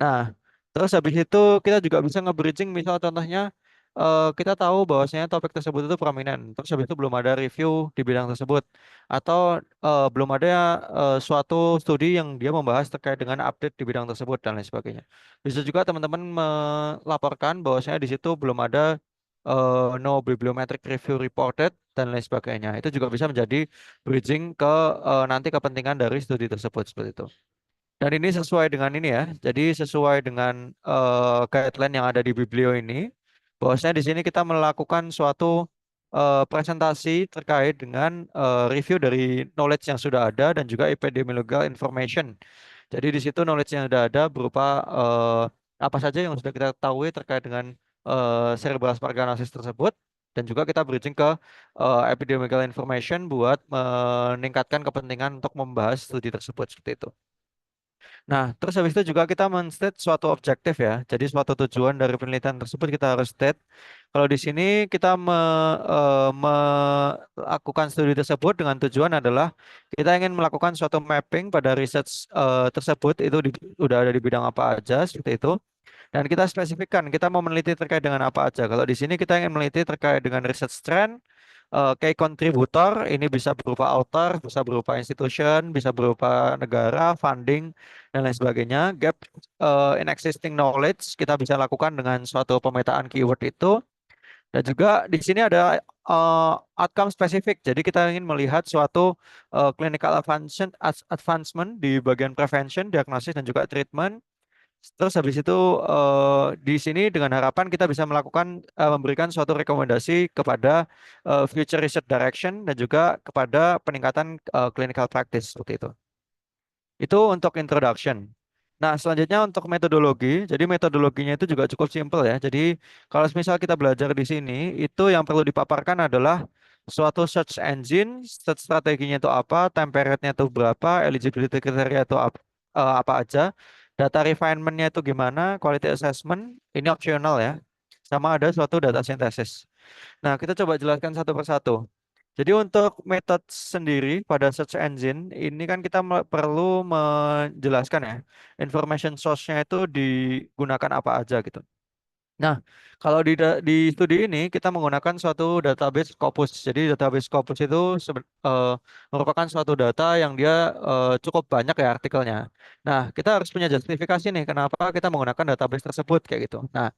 Speaker 3: Nah, terus habis itu kita juga bisa nge-bridging misal contohnya kita tahu bahwasanya topik tersebut itu prominent. Terus habis itu belum ada review di bidang tersebut atau belum ada suatu studi yang dia membahas terkait dengan update di bidang tersebut dan lain sebagainya. Bisa juga teman-teman melaporkan bahwasanya di situ belum ada no bibliometric review reported dan lain sebagainya. Itu juga bisa menjadi bridging ke nanti kepentingan dari studi tersebut seperti itu. Dan ini sesuai dengan ini ya. Jadi sesuai dengan guideline yang ada di Biblio ini, bahwasanya di sini kita melakukan suatu presentasi terkait dengan review dari knowledge yang sudah ada dan juga epidemiological information. Jadi di situ knowledge yang sudah ada berupa apa saja yang sudah kita ketahui terkait dengan cerebral sparganosis tersebut. Dan juga kita bridging ke epidemiological information buat meningkatkan kepentingan untuk membahas studi tersebut seperti itu. Nah, terus habis itu juga kita men-state suatu objektif ya. Jadi suatu tujuan dari penelitian tersebut kita harus state. Kalau di sini kita melakukan studi tersebut dengan tujuan adalah kita ingin melakukan suatu mapping pada research tersebut itu udah ada di bidang apa aja seperti itu. Dan kita spesifikkan kita mau meneliti terkait dengan apa aja. Kalau di sini kita ingin meneliti terkait dengan research trend, kayak kontributor ini bisa berupa author, bisa berupa institution, bisa berupa negara, funding dan lain sebagainya. Gap in existing knowledge kita bisa lakukan dengan suatu pemetaan keyword itu. Dan juga di sini ada outcome spesifik. Jadi kita ingin melihat suatu clinical advancement di bagian prevention, diagnosis dan juga treatment. Terus habis itu di sini dengan harapan kita bisa melakukan memberikan suatu rekomendasi kepada future research direction dan juga kepada peningkatan clinical practice seperti itu. Itu untuk introduction. Nah, selanjutnya untuk metodologi. Jadi metodologinya itu juga cukup simpel ya. Jadi kalau misal kita belajar di sini, itu yang perlu dipaparkan adalah suatu search engine, search strateginya itu apa, time period-nya itu berapa, eligibility criteria itu apa aja, data refinement-nya itu gimana, quality assessment, ini optional ya. Sama ada suatu data synthesis. Nah, kita coba jelaskan satu persatu. Jadi untuk metode sendiri pada search engine ini kan kita perlu menjelaskan ya information source-nya itu digunakan apa aja gitu. Nah, kalau di studi ini kita menggunakan suatu database Scopus. Jadi database Scopus itu merupakan suatu data yang dia cukup banyak ya artikelnya. Nah, kita harus punya justifikasi nih kenapa kita menggunakan database tersebut kayak gitu. Nah,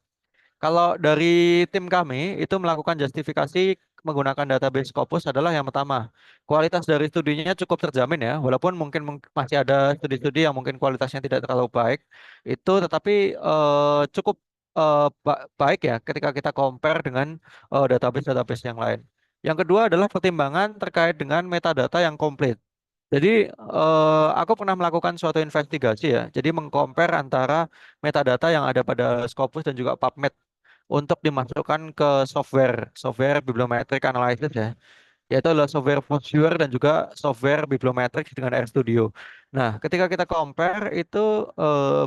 Speaker 3: kalau dari tim kami itu melakukan justifikasi menggunakan database Scopus adalah yang pertama, kualitas dari studinya cukup terjamin ya, walaupun mungkin masih ada studi-studi yang mungkin kualitasnya tidak terlalu baik, itu tetapi cukup baik ya ketika kita compare dengan database-database yang lain. Yang kedua adalah pertimbangan terkait dengan metadata yang komplit. Jadi aku pernah melakukan suatu investigasi ya, jadi mengcompare antara metadata yang ada pada Scopus dan juga PubMed untuk dimasukkan ke software bibliometric analysis ya, yaitu adalah software Foursquare dan juga software bibliometric dengan RStudio. Nah, ketika kita compare itu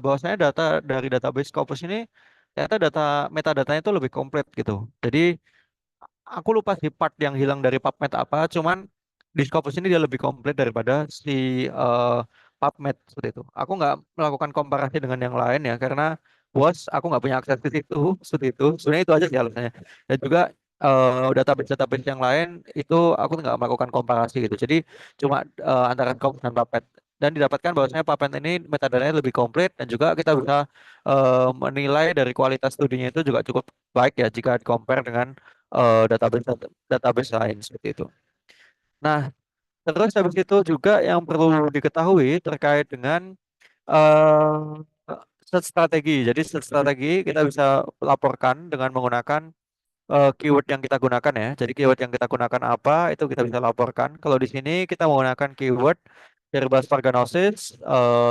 Speaker 3: bahwasanya data dari database Scopus ini ternyata data metadatanya itu lebih komplit gitu. Jadi aku lupa sih part yang hilang dari PubMed apa, cuman di Scopus ini dia lebih komplit daripada si PubMed seperti itu. Aku nggak melakukan komparasi dengan yang lain ya, karena aku nggak punya akses ke situ, seperti itu. Sebenarnya itu aja sih alasannya. Dan juga database-database yang lain itu aku nggak melakukan komparasi gitu. Jadi cuma antara Scopus dan PubMed. Dan didapatkan bahwasanya PubMed ini metadatanya lebih komplit dan juga kita bisa menilai dari kualitas studinya itu juga cukup baik ya jika di compare dengan database database lain seperti itu. Nah, terus habis itu juga yang perlu diketahui terkait dengan search strategi. Jadi search strategi kita bisa laporkan dengan menggunakan keyword yang kita gunakan ya. Jadi keyword yang kita gunakan apa itu kita bisa laporkan. Kalau di sini kita menggunakan keyword cerebral sparganosis,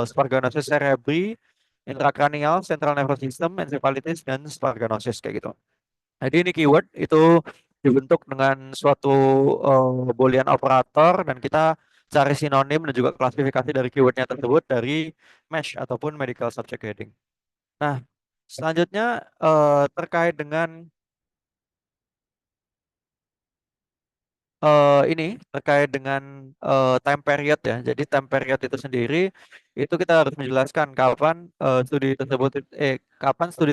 Speaker 3: sparganosis cerebri, intracranial, central nervous system, encephalitis, dan sparganosis kayak gitu. Jadi ini keyword itu dibentuk dengan suatu boolean operator dan kita cari sinonim dan juga klasifikasi dari keywordnya tersebut dari mesh ataupun medical subject heading. Nah, selanjutnya terkait dengan ini terkait dengan time period ya. Jadi time period itu sendiri itu kita harus menjelaskan kapan studi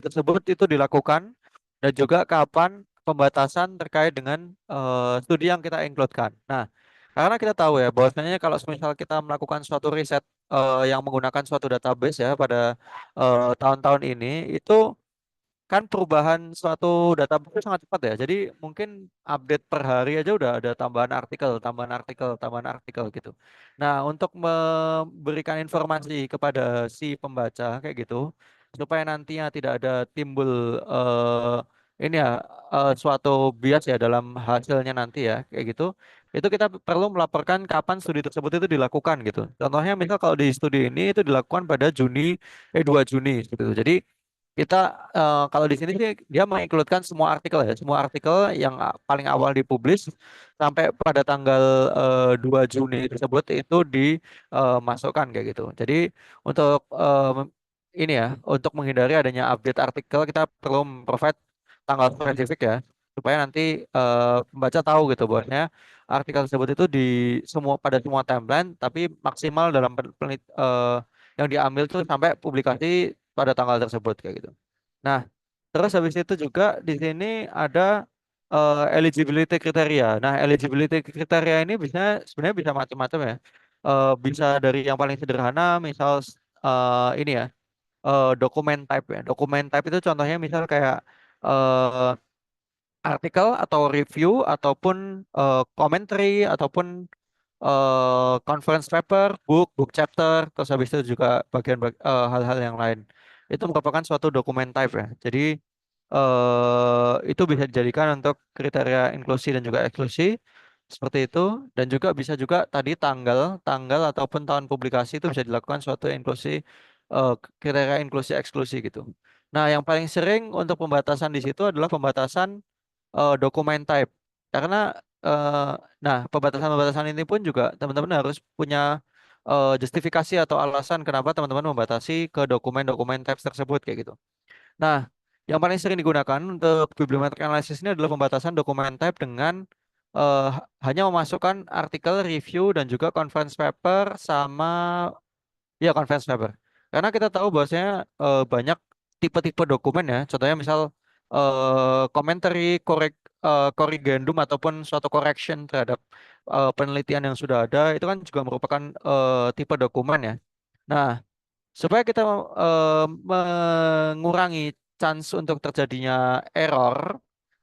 Speaker 3: tersebut itu dilakukan dan juga kapan pembatasan terkait dengan studi yang kita include-kan. Nah, karena kita tahu ya bahwasanya kalau misal kita melakukan suatu riset yang menggunakan suatu database ya pada tahun-tahun ini itu kan perubahan suatu database itu sangat cepat ya. Jadi mungkin update per hari aja udah ada tambahan artikel, tambahan artikel, tambahan artikel gitu. Nah, untuk memberikan informasi kepada si pembaca kayak gitu, supaya nantinya tidak ada timbul ini ya suatu bias ya dalam hasilnya nanti ya kayak gitu. Itu kita perlu melaporkan kapan studi tersebut itu dilakukan gitu. Contohnya misal kalau di studi ini itu dilakukan pada 2 Juni gitu. Jadi kita kalau di sini sih dia mengincludekan semua artikel ya, semua artikel yang paling awal dipublish sampai pada tanggal 2 Juni tersebut itu dimasukkan kayak gitu. Jadi untuk ini ya, untuk menghindari adanya update artikel kita perlu provide tanggal spesifik ya, supaya nanti pembaca tahu gitu bahwasanya artikel tersebut itu pada semua timeline, tapi maksimal dalam yang diambil tuh sampai publikasi pada tanggal tersebut kayak gitu. Nah, terus habis itu juga di sini ada eligibility kriteria. Nah, eligibility kriteria ini sebenarnya bisa macam-macam ya. Bisa dari yang paling sederhana, misal ini ya, dokumen type ya. Dokumen type itu contohnya misal kayak artikel atau review ataupun commentary ataupun conference paper, book chapter, terus habis itu juga bagian hal-hal yang lain. Itu merupakan suatu dokumen type ya. Jadi itu bisa dijadikan untuk kriteria inklusi dan juga eksklusi seperti itu, dan juga bisa juga tadi tanggal ataupun tahun publikasi itu bisa dilakukan suatu inklusi eh, kriteria inklusi eksklusi gitu. Nah, yang paling sering untuk pembatasan di situ adalah pembatasan dokumen type. Karena eh, nah, pembatasan-pembatasan ini pun juga teman-teman harus punya justifikasi atau alasan kenapa teman-teman membatasi ke dokumen-dokumen type tersebut kayak gitu. Nah, yang paling sering digunakan untuk bibliometric analysis ini adalah pembatasan dokumen type dengan hanya memasukkan artikel, review, dan juga conference paper sama ya conference paper. Karena kita tahu bahwasanya banyak tipe-tipe dokumen ya. Contohnya misal commentary, corrigendum ataupun suatu correction terhadap penelitian yang sudah ada itu kan juga merupakan tipe dokumen ya. Nah, supaya kita mengurangi chance untuk terjadinya error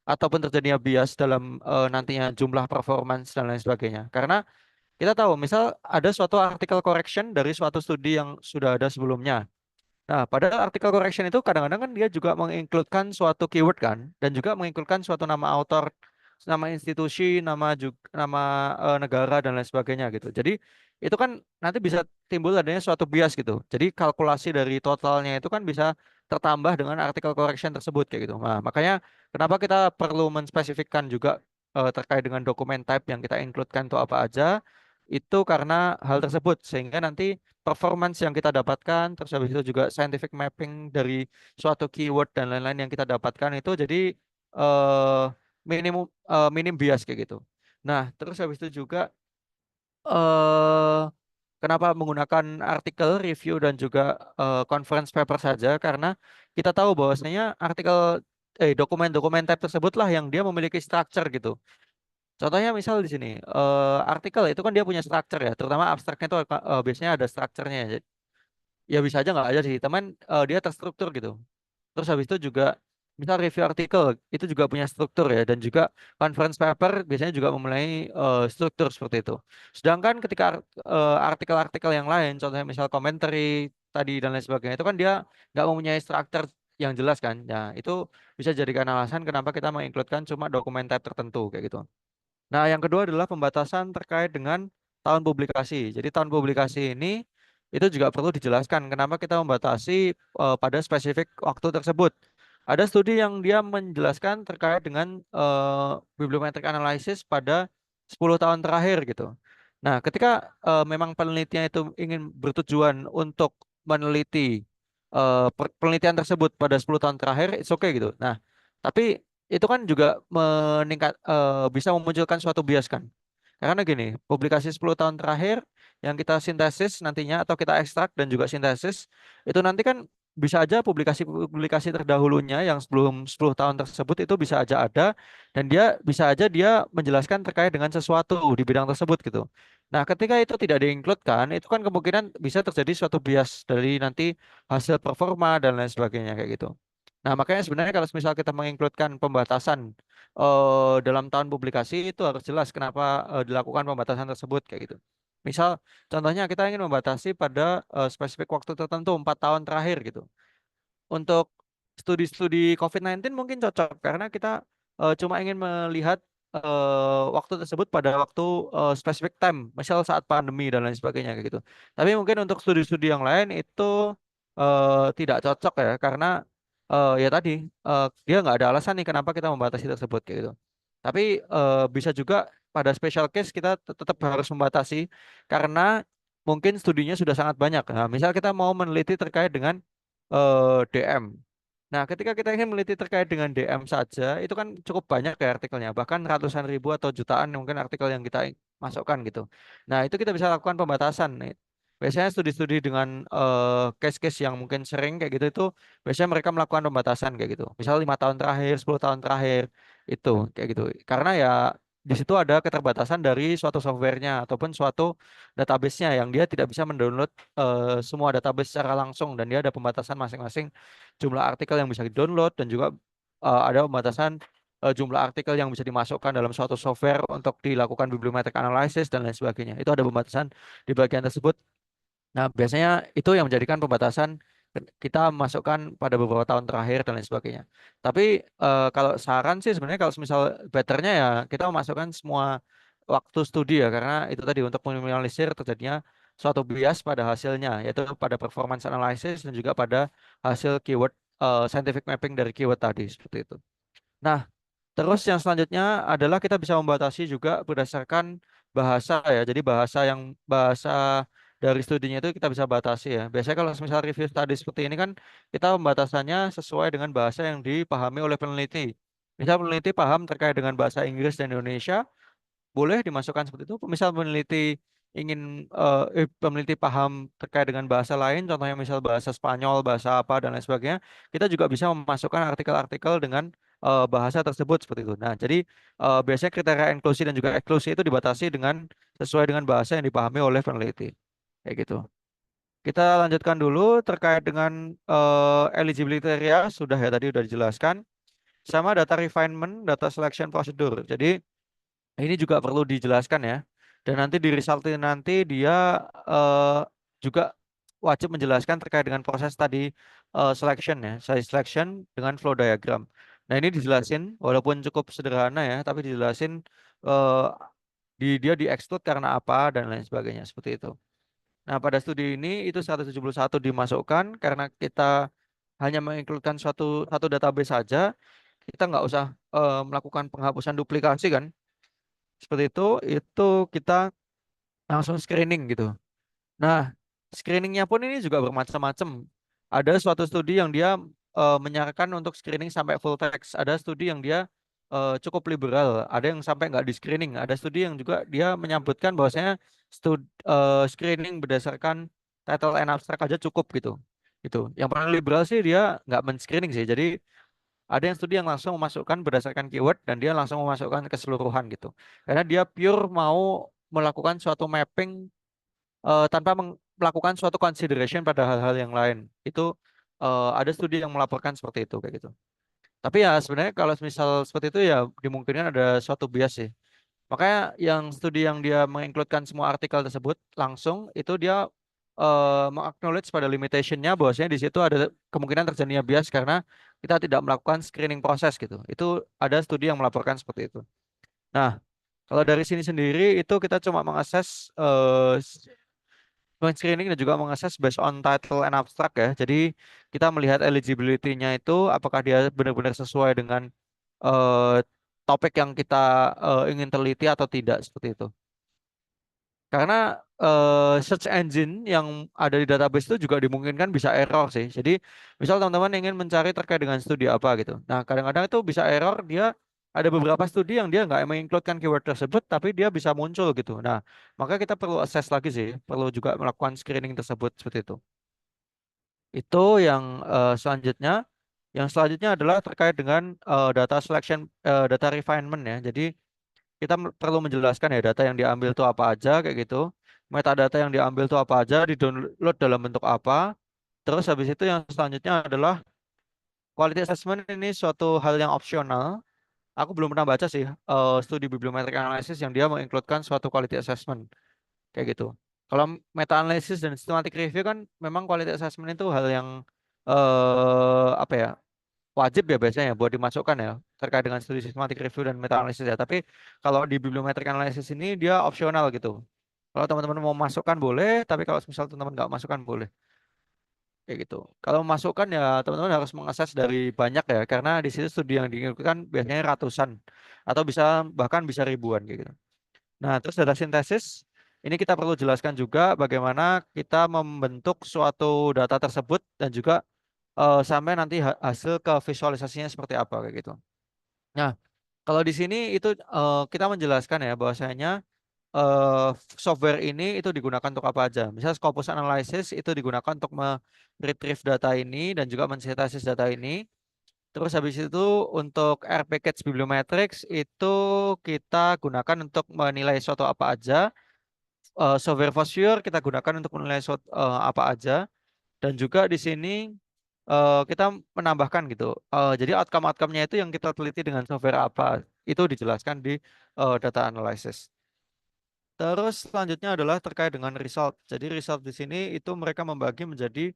Speaker 3: ataupun terjadinya bias dalam nantinya jumlah performance dan lain sebagainya. Karena kita tahu, misal ada suatu artikel correction dari suatu studi yang sudah ada sebelumnya. Nah, pada artikel correction itu kadang-kadang kan dia juga mengincludekan suatu keyword kan, dan juga mengincludekan suatu nama author, nama institusi, nama negara dan lain sebagainya gitu. Jadi itu kan nanti bisa timbul adanya suatu bias gitu. Jadi kalkulasi dari totalnya itu kan bisa tertambah dengan artikel correction tersebut kayak gitu. Nah, makanya kenapa kita perlu menspesifikkan juga terkait dengan dokumen type yang kita includekan itu apa aja, itu karena hal tersebut sehingga nanti performance yang kita dapatkan, terus habis itu juga scientific mapping dari suatu keyword dan lain-lain yang kita dapatkan itu jadi eh minim bias kayak gitu. Nah, terus habis itu juga eh kenapa menggunakan artikel, review dan juga conference paper saja? Karena kita tahu bahwasanya dokumen-dokumen type tersebutlah yang dia memiliki structure gitu. Contohnya misal di sini, artikel itu kan dia punya structure ya, terutama abstraknya itu biasanya ada structure-nya. Ya bisa aja nggak aja sih, teman dia terstruktur gitu. Terus habis itu juga misal review artikel itu juga punya struktur ya, dan juga conference paper biasanya juga memulai struktur seperti itu. Sedangkan ketika artikel-artikel yang lain, contohnya misal commentary tadi dan lain sebagainya, itu kan dia nggak mempunyai struktur yang jelas kan. Nah, itu bisa jadikan alasan kenapa kita mengincludekan cuma dokumen type tertentu kayak gitu. Nah, yang kedua adalah pembatasan terkait dengan tahun publikasi. Jadi tahun publikasi ini itu juga perlu dijelaskan kenapa kita membatasi pada spesifik waktu tersebut. Ada studi yang dia menjelaskan terkait dengan bibliometric analysis pada 10 tahun terakhir gitu. Nah, ketika memang penelitian itu ingin bertujuan untuk meneliti penelitian tersebut pada 10 tahun terakhir, it's okay gitu. Nah, tapi itu kan juga bisa memunculkan suatu bias kan. Karena gini, publikasi 10 tahun terakhir yang kita sintesis nantinya atau kita ekstrak dan juga sintesis itu nanti kan bisa aja publikasi-publikasi terdahulunya yang sebelum 10 tahun tersebut itu bisa aja ada, dan dia bisa aja dia menjelaskan terkait dengan sesuatu di bidang tersebut gitu. Nah, ketika itu tidak diinkludkan, itu kan kemungkinan bisa terjadi suatu bias dari nanti hasil performa dan lain sebagainya kayak gitu. Nah, makanya sebenarnya kalau misal kita menginkludkan pembatasan dalam tahun publikasi itu harus jelas kenapa dilakukan pembatasan tersebut kayak gitu. Misal contohnya kita ingin membatasi pada spesifik waktu tertentu 4 tahun terakhir gitu. Untuk studi-studi COVID-19 mungkin cocok karena kita cuma ingin melihat waktu tersebut pada waktu spesifik time, misal saat pandemi dan lain sebagainya kayak gitu. Tapi mungkin untuk studi-studi yang lain itu tidak cocok ya karena ya tadi dia nggak ada alasan nih kenapa kita membatasi tersebut kayak gitu. Tapi bisa juga pada special case kita tetap harus membatasi karena mungkin studinya sudah sangat banyak. Nah, misal kita mau meneliti terkait dengan DM. Nah, ketika kita ingin meneliti terkait dengan DM saja, itu kan cukup banyak ya artikelnya, bahkan ratusan ribu atau jutaan mungkin artikel yang kita masukkan gitu. Nah, itu kita bisa lakukan pembatasan nih. Biasanya studi-studi dengan case-case yang mungkin sering kayak gitu itu biasanya mereka melakukan pembatasan kayak gitu. Misal 5 tahun terakhir, 10 tahun terakhir itu kayak gitu. Karena ya di situ ada keterbatasan dari suatu softwarenya ataupun suatu database-nya yang dia tidak bisa mendownload semua database secara langsung, dan dia ada pembatasan masing-masing jumlah artikel yang bisa di-download, dan juga ada pembatasan jumlah artikel yang bisa dimasukkan dalam suatu software untuk dilakukan bibliometric analysis dan lain sebagainya. Itu ada pembatasan di bagian tersebut. Nah, biasanya itu yang menjadikan pembatasan kita masukkan pada beberapa tahun terakhir dan lain sebagainya. Tapi kalau saran sih sebenarnya kalau misal betternya ya kita memasukkan semua waktu studi ya, karena itu tadi untuk meminimalisir terjadinya suatu bias pada hasilnya, yaitu pada performance analysis dan juga pada hasil keyword scientific mapping dari keyword tadi seperti itu. Nah, terus yang selanjutnya adalah kita bisa membatasi juga berdasarkan bahasa ya. Jadi bahasa dari studinya itu kita bisa batasi ya. Biasanya kalau misal review study seperti ini kan kita pembatasannya sesuai dengan bahasa yang dipahami oleh peneliti. Misal peneliti paham terkait dengan bahasa Inggris dan Indonesia, boleh dimasukkan seperti itu. Misal peneliti paham terkait dengan bahasa lain, contohnya misal bahasa Spanyol, bahasa apa dan lain sebagainya, kita juga bisa memasukkan artikel-artikel dengan bahasa tersebut seperti itu. Nah, jadi biasanya kriteria inklusi dan juga eksklusi itu dibatasi sesuai dengan bahasa yang dipahami oleh peneliti. Kayak gitu. Kita lanjutkan dulu terkait dengan eligibility criteria, sudah ya tadi sudah dijelaskan. Sama data refinement, data selection procedure. Jadi ini juga perlu dijelaskan ya. Dan nanti di result nanti dia eh, juga wajib menjelaskan terkait dengan proses tadi selection ya, size selection dengan flow diagram. Nah ini dijelasin walaupun cukup sederhana ya, tapi dijelasin eh, dia di exclude karena apa dan lain sebagainya seperti itu. Nah pada studi ini itu 171 dimasukkan karena kita hanya mengincludekan satu database saja, kita nggak usah melakukan penghapusan duplikasi kan. Seperti itu kita langsung screening gitu. Nah, screeningnya pun ini juga bermacam-macam. Ada suatu studi yang dia menyarankan untuk screening sampai full text. Ada studi yang dia cukup liberal. Ada yang sampai nggak di screening. Ada studi yang juga dia menyebutkan bahwasanya screening berdasarkan title and abstract aja cukup gitu. Itu. Yang paling liberal sih dia nggak men-screening sih. Jadi ada yang studi yang langsung memasukkan berdasarkan keyword dan dia langsung memasukkan keseluruhan gitu. Karena dia pure mau melakukan suatu mapping tanpa melakukan suatu consideration pada hal-hal yang lain. Itu ada studi yang melaporkan seperti itu kayak gitu. Tapi ya sebenarnya kalau misal seperti itu ya dimungkinkan ada suatu bias sih. Makanya yang studi yang dia mengincludekan semua artikel tersebut langsung itu dia mengaknowledge pada limitationnya bahwasanya di situ ada kemungkinan terjadinya bias karena kita tidak melakukan screening proses gitu. Itu ada studi yang melaporkan seperti itu. Nah, kalau dari sini sendiri itu kita cuma mengakses screening dan juga mengakses based on title and abstract ya. Jadi kita melihat eligibility-nya itu apakah dia benar-benar sesuai dengan eh, topik yang kita ingin teliti atau tidak seperti itu. Karena search engine yang ada di database itu juga dimungkinkan bisa error sih. Jadi misal teman-teman ingin mencari terkait dengan studi apa gitu. Nah kadang-kadang itu bisa error dia ada beberapa studi yang dia nggak mengincludekan keyword tersebut tapi dia bisa muncul gitu. Nah maka kita perlu assess lagi sih. Perlu juga melakukan screening tersebut seperti itu. Itu yang selanjutnya. Yang selanjutnya adalah terkait dengan data selection, data refinement ya. Jadi kita perlu menjelaskan ya data yang diambil itu apa aja kayak gitu. Metadata yang diambil itu apa aja, di-download dalam bentuk apa. Terus habis itu yang selanjutnya adalah quality assessment ini suatu hal yang opsional. Aku belum pernah baca sih studi bibliometric analysis yang dia mengincludekan suatu quality assessment kayak gitu. Kalau meta analysis dan systematic review kan memang quality assessment itu hal yang apa ya? Wajib ya biasanya buat dimasukkan ya terkait dengan studi systematic review dan meta analisis ya. Tapi kalau di bibliometric analysis ini dia opsional gitu. Kalau teman-teman mau masukkan boleh, tapi kalau misal teman-teman nggak masukkan boleh. Kayak gitu. Kalau masukkan ya teman-teman harus mengakses dari banyak ya, karena di situ studi yang dilakukan biasanya ratusan atau bahkan bisa ribuan kayak gitu. Nah, terus data sintesis ini kita perlu jelaskan juga bagaimana kita membentuk suatu data tersebut dan juga sampai nanti hasil ke visualisasinya seperti apa kayak gitu. Nah, kalau di sini itu kita menjelaskan ya bahwasanya eh, software ini itu digunakan untuk apa aja. Misal Scopus Analysis itu digunakan untuk retrieve data ini dan juga mensintesis data ini. Terus habis itu untuk R Package Bibliometrics itu kita gunakan untuk menilai suatu apa aja. Software for Sure kita gunakan untuk menilai suatu apa aja. Dan juga di sini kita menambahkan gitu. Jadi outcome-outcome-nya itu yang kita teliti dengan software apa, itu dijelaskan di data analysis. Terus selanjutnya adalah terkait dengan result. Jadi result di sini itu mereka membagi menjadi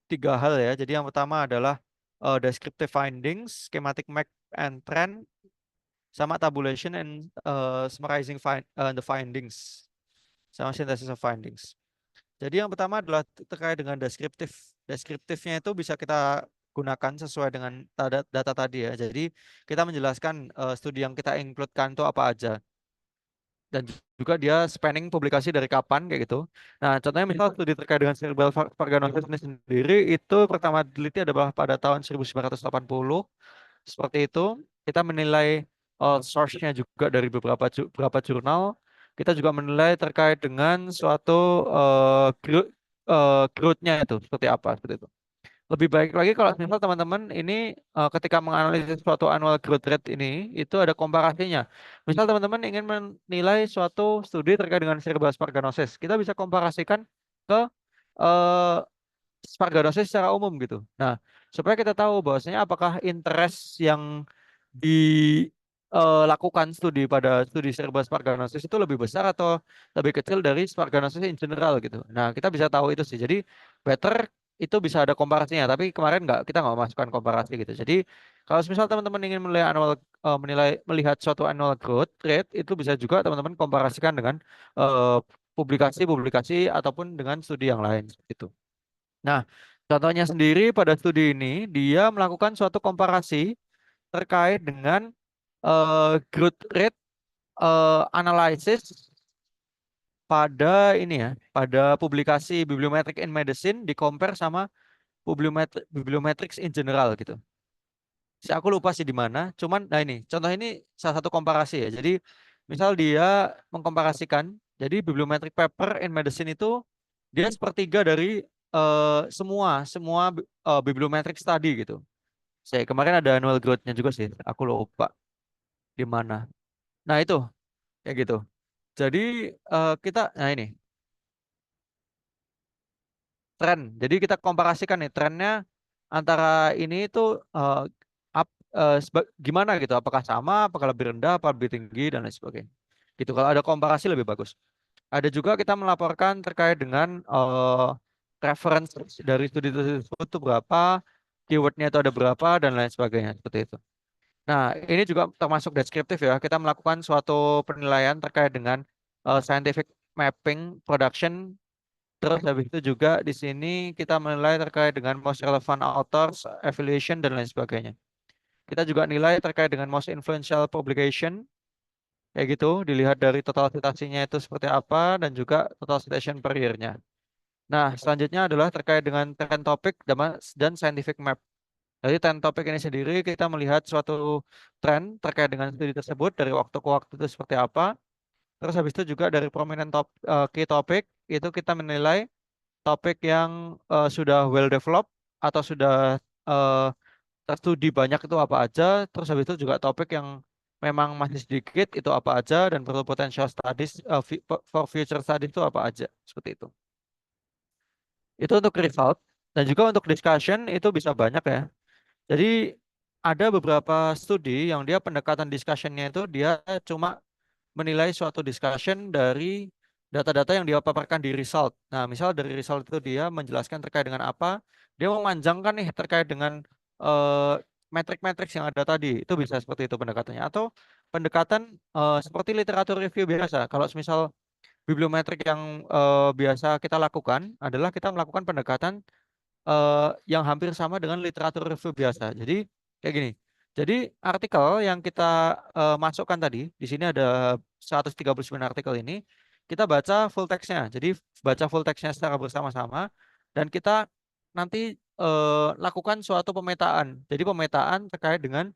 Speaker 3: 3 hal ya. Jadi yang pertama adalah descriptive findings, schematic map and trend, sama tabulation and summarizing the findings, sama synthesis of findings. Jadi yang pertama adalah terkait dengan deskriptif. Deskriptifnya itu bisa kita gunakan sesuai dengan data tadi ya. Jadi kita menjelaskan studi yang kita include-kan itu apa aja. Dan juga dia spanning publikasi dari kapan kayak gitu. Nah, contohnya misal studi terkait dengan cerebral parganosis ini sendiri itu pertama diteliti adalah pada tahun 1980. Seperti itu, kita menilai source-nya juga dari beberapa jurnal. Kita juga menilai terkait dengan suatu growth-nya itu seperti apa seperti itu. Lebih baik lagi kalau misal teman-teman ini ketika menganalisis suatu annual growth rate ini itu ada komparasinya. Misal teman-teman ingin menilai suatu studi terkait dengan cerebral parganosis, kita bisa komparasikan ke uh, Sparganosis secara umum gitu. Nah, supaya kita tahu bahwasanya apakah interest yang dilakukan studi pada studi cerebral sparganosis itu lebih besar atau lebih kecil dari sparganosis in general gitu. Nah, kita bisa tahu itu sih. Jadi better itu bisa ada komparasinya, tapi kemarin kita nggak masukkan komparasi gitu. Jadi kalau misal teman-teman ingin melihat suatu annual growth rate itu bisa juga teman-teman komparasikan dengan eh, publikasi-publikasi ataupun dengan studi yang lain gitu. Nah, contohnya sendiri pada studi ini, dia melakukan suatu komparasi terkait dengan growth rate analysis pada ini ya, pada publikasi Bibliometric in Medicine di compare sama Bibliometrics in general gitu. Aku lupa sih di mana, cuman nah ini, contoh ini salah satu komparasi ya. Jadi, misal dia mengkomparasikan, jadi bibliometric paper in medicine itu dia sepertiga dari semua bibliometric study gitu. Saya kemarin ada annual growth-nya juga sih, aku lupa di mana. Nah itu kayak gitu. Jadi nah ini tren. Jadi kita komparasikan nih trennya antara ini itu gimana gitu? Apakah sama? Apakah lebih rendah? Apa lebih tinggi dan lain sebagainya. Gitu. Kalau ada komparasi lebih bagus. Ada juga kita melaporkan terkait dengan reference dari studi tersebut itu berapa, keywordnya itu ada berapa dan lain sebagainya seperti itu. Nah, ini juga termasuk deskriptif ya. Kita melakukan suatu penilaian terkait dengan scientific mapping production. Terus habis itu juga di sini kita menilai terkait dengan most relevant authors, affiliation dan lain sebagainya. Kita juga nilai terkait dengan most influential publication. Kayak gitu, dilihat dari total citasinya itu seperti apa dan juga total citation per year-nya. Nah, selanjutnya adalah terkait dengan trend topic dan scientific map. Jadi trend topic ini sendiri kita melihat suatu tren terkait dengan studi tersebut dari waktu ke waktu itu seperti apa. Terus habis itu juga dari prominent key topic itu kita menilai topik yang sudah well developed atau sudah uh, terstudi banyak itu apa aja. Terus habis itu juga topik yang memang masih sedikit itu apa aja dan perlu potential studies for future studies itu apa aja seperti itu. Itu untuk result dan juga untuk discussion itu bisa banyak ya. Jadi ada beberapa studi yang dia pendekatan discussionnya itu dia cuma menilai suatu discussion dari data-data yang dia paparkan di result. Nah, misal dari result itu dia menjelaskan terkait dengan apa, dia memanjangkan nih terkait dengan metrik-metrik yang ada tadi. Itu bisa seperti itu pendekatannya. Atau pendekatan seperti literatur review biasa. Kalau misal bibliometrik yang biasa kita lakukan adalah kita melakukan pendekatan yang hampir sama dengan literatur review biasa. Jadi kayak gini. Jadi artikel yang kita masukkan tadi, di sini ada 139 artikel ini, kita baca full text-nya. Jadi baca full text-nya secara bersama-sama dan kita nanti lakukan suatu pemetaan. Jadi pemetaan terkait dengan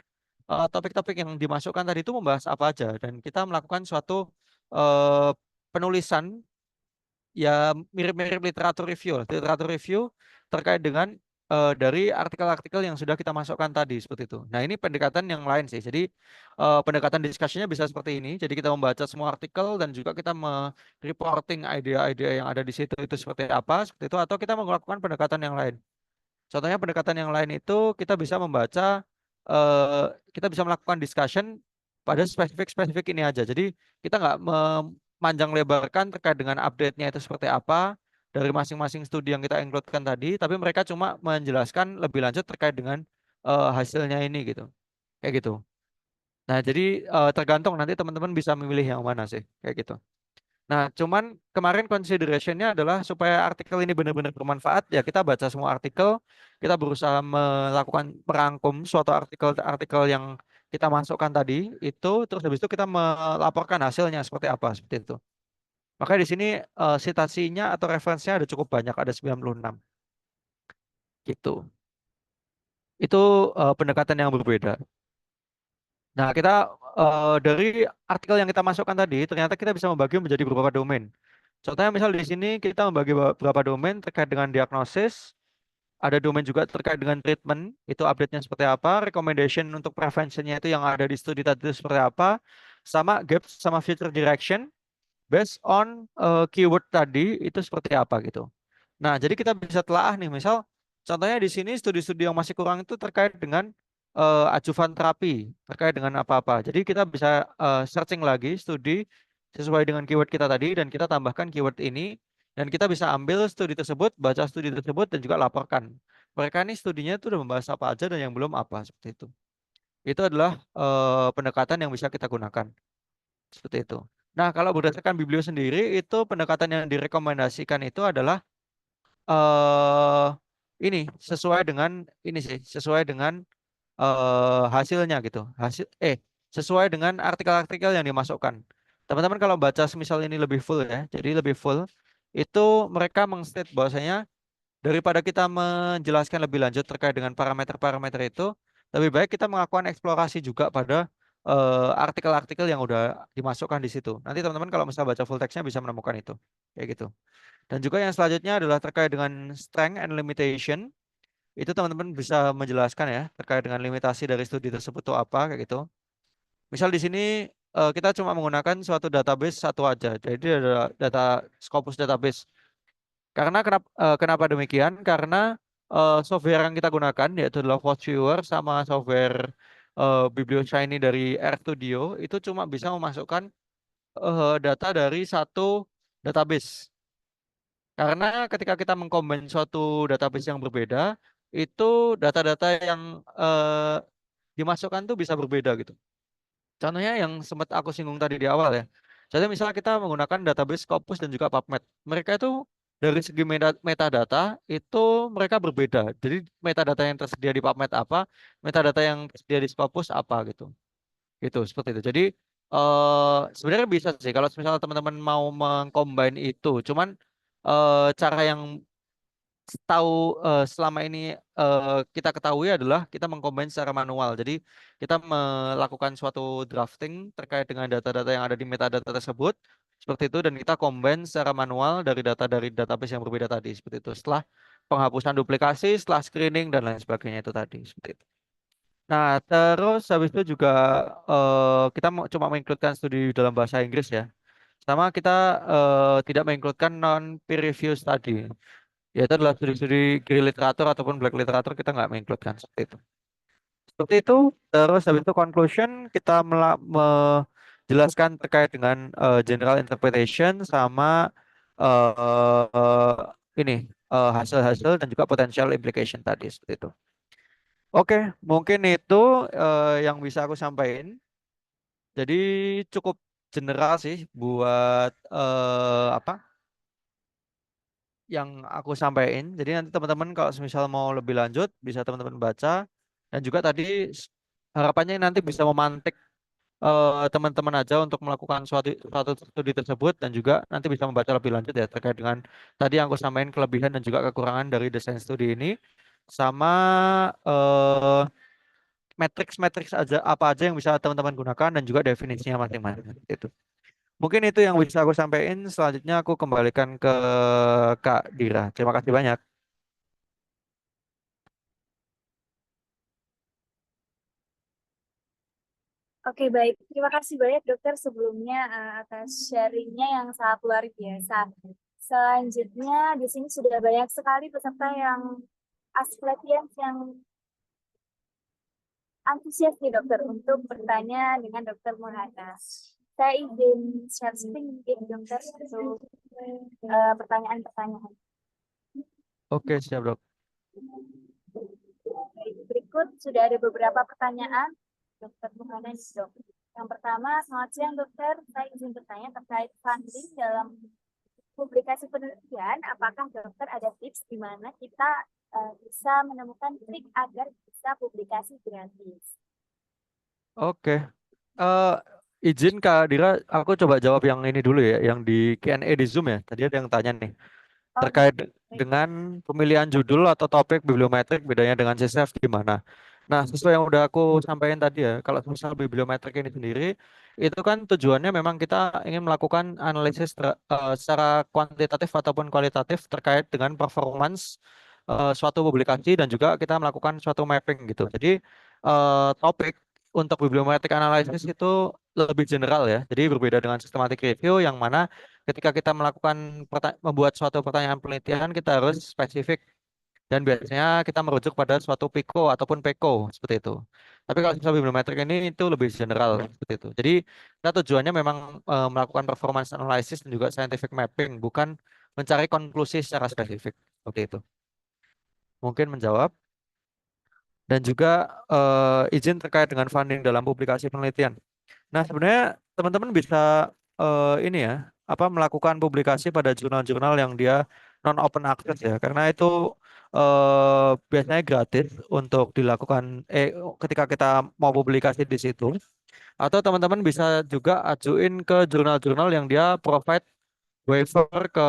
Speaker 3: topik-topik yang dimasukkan tadi itu membahas apa aja dan kita melakukan suatu penulisan ya mirip-mirip literatur review. Literatur review terkait dengan dari artikel-artikel yang sudah kita masukkan tadi seperti itu. Nah, ini pendekatan yang lain sih. Jadi pendekatan diskusinya bisa seperti ini. Jadi kita membaca semua artikel dan juga kita reporting ide-ide yang ada di situ itu seperti apa, seperti itu atau kita melakukan pendekatan yang lain. Contohnya pendekatan yang lain itu kita bisa membaca, kita bisa melakukan discussion pada spesifik-spesifik ini aja. Jadi kita nggak memanjang lebarkan terkait dengan update-nya itu seperti apa dari masing-masing studi yang kita include-kan tadi, tapi mereka cuma menjelaskan lebih lanjut terkait dengan hasilnya ini gitu. Kayak gitu. Nah, jadi tergantung nanti teman-teman bisa memilih yang mana sih, kayak gitu. Nah, cuman kemarin consideration-nya adalah supaya artikel ini benar-benar bermanfaat, ya kita baca semua artikel, kita berusaha melakukan merangkum suatu artikel yang kita masukkan tadi, itu terus habis itu kita melaporkan hasilnya seperti apa, seperti itu. Makanya di sini citasinya atau referensinya ada cukup banyak, ada 96. Gitu. Itu pendekatan yang berbeda. Nah, kita dari artikel yang kita masukkan tadi, ternyata kita bisa membagi menjadi beberapa domain. Contohnya misal di sini kita membagi beberapa domain terkait dengan diagnosis, ada domain juga terkait dengan treatment, itu update-nya seperti apa, recommendation untuk prevention-nya itu yang ada di studi tadi itu seperti apa, sama gaps sama future direction, based on keyword tadi itu seperti apa gitu. Nah, jadi kita bisa telaah nih, misal contohnya di sini studi-studi yang masih kurang itu terkait dengan adjuvan terapi, terkait dengan apa-apa. Jadi kita bisa searching lagi studi sesuai dengan keyword kita tadi dan kita tambahkan keyword ini dan kita bisa ambil studi tersebut, baca studi tersebut dan juga laporkan. Mereka ini studinya itu udah membahas apa aja dan yang belum apa seperti itu. Itu adalah pendekatan yang bisa kita gunakan seperti itu. Nah, kalau berdasarkan Biblio sendiri itu pendekatan yang direkomendasikan itu adalah eh ini sesuai dengan ini sih, sesuai dengan hasilnya gitu. Sesuai dengan artikel-artikel yang dimasukkan. Teman-teman kalau baca semisal ini lebih full ya, jadi lebih full itu mereka mengstate bahwasanya daripada kita menjelaskan lebih lanjut terkait dengan parameter-parameter itu, lebih baik kita melakukan eksplorasi juga pada artikel-artikel yang udah dimasukkan di situ. Nanti teman-teman kalau misalnya baca full text-nya bisa menemukan itu. Kayak gitu. Dan juga yang selanjutnya adalah terkait dengan strength and limitation. Itu teman-teman bisa menjelaskan ya terkait dengan limitasi dari studi tersebut itu apa kayak gitu. Misal di sini kita cuma menggunakan suatu database satu aja. Jadi ada data Scopus database. Karena kenapa demikian? Karena software yang kita gunakan yaitu adalah Viewer sama software BiblioShiny dari RStudio itu cuma bisa memasukkan data dari satu database. Karena ketika kita mengcombine suatu database yang berbeda, itu data-data yang dimasukkan tuh bisa berbeda gitu. Contohnya yang sempat aku singgung tadi di awal ya. Jadi misalnya kita menggunakan database Scopus dan juga PubMed. Mereka itu dari segi metadata itu mereka berbeda. Jadi metadata yang tersedia di PubMed apa, metadata yang tersedia di Scopus apa gitu. Gitu seperti itu. Jadi sebenarnya bisa sih kalau misalnya teman-teman mau mengcombine itu. Cuman cara yang selama ini kita ketahui adalah kita mengcombine secara manual. Jadi kita melakukan suatu drafting terkait dengan data-data yang ada di metadata tersebut seperti itu dan kita combine secara manual dari data dari database yang berbeda tadi seperti itu. Setelah penghapusan duplikasi, setelah screening dan lain sebagainya itu tadi seperti itu. Nah, terus habis itu juga kita cuma mengincludekan studi dalam bahasa Inggris ya. Sama kita tidak mengincludekan non peer review study. Yaitu adalah studi-studi grey literatur ataupun black literatur kita nggak mengincludekan seperti itu. Seperti itu. Terus habis itu conclusion kita menjelaskan terkait dengan general interpretation sama ini hasil-hasil dan juga potential implication tadi seperti itu. Oke, mungkin itu yang bisa aku sampaikan. Jadi cukup general sih buat apa yang aku sampaikan. Jadi nanti teman-teman kalau misal mau lebih lanjut bisa teman-teman baca dan juga tadi harapannya nanti bisa memantik teman-teman aja untuk melakukan suatu studi tersebut dan juga nanti bisa membaca lebih lanjut ya terkait dengan tadi yang aku sampaikan kelebihan dan juga kekurangan dari desain studi ini sama eh matriks-matriks aja apa aja yang bisa teman-teman gunakan dan juga definisinya masing-masing itu. Mungkin itu yang bisa aku sampaikan. Selanjutnya aku kembalikan ke Kak Dira. Terima kasih banyak.
Speaker 1: Oke, baik. Terima kasih banyak dokter sebelumnya atas sharingnya yang sangat luar biasa. Selanjutnya di sini sudah banyak sekali peserta yang Asklepians yang antusias nih dokter untuk bertanya dengan dokter Muhana. Saya izin share screen mungkin dokter untuk pertanyaan-pertanyaan.
Speaker 3: Oke, siap dok.
Speaker 1: Baik, berikut sudah ada beberapa pertanyaan dokter Muhana nih dok. Yang pertama, selamat siang dokter. Saya izin bertanya terkait funding dalam publikasi penelitian. Apakah dokter ada tips di mana kita bisa menemukan trik agar bisa publikasi gratis?
Speaker 3: Oke. Eh, izin Kak Dira, aku coba jawab yang ini dulu ya, yang di Q&A di Zoom ya. Tadi ada yang tanya nih.
Speaker 1: Oh,
Speaker 3: Terkait
Speaker 1: baik.
Speaker 3: dengan pemilihan judul atau topik bibliometrik bedanya dengan CSF gimana? Nah, sesuai yang udah aku sampaikan tadi ya, kalau misal bibliometrik ini sendiri, itu kan tujuannya memang kita ingin melakukan analisis secara kuantitatif ataupun kualitatif terkait dengan performance suatu publikasi dan juga kita melakukan suatu mapping gitu. Jadi topik untuk bibliometrik analysis itu lebih general ya. Jadi berbeda dengan systematic review yang mana ketika kita melakukan membuat suatu pertanyaan penelitian kita harus spesifik dan biasanya kita merujuk pada suatu PICO ataupun PECO seperti itu. Tapi kalau misalnya bibliometrik ini itu lebih general seperti itu. Jadi kita tujuannya memang melakukan performance analysis dan juga scientific mapping, bukan mencari konklusi secara spesifik seperti itu. Mungkin menjawab dan juga izin terkait dengan funding dalam publikasi penelitian. Nah, sebenarnya teman-teman bisa ini ya, apa melakukan publikasi pada jurnal-jurnal yang dia non open access ya, karena itu biasanya gratis untuk dilakukan ketika kita mau publikasi di situ. Atau teman-teman bisa juga ajuin ke jurnal-jurnal yang dia provide waiver ke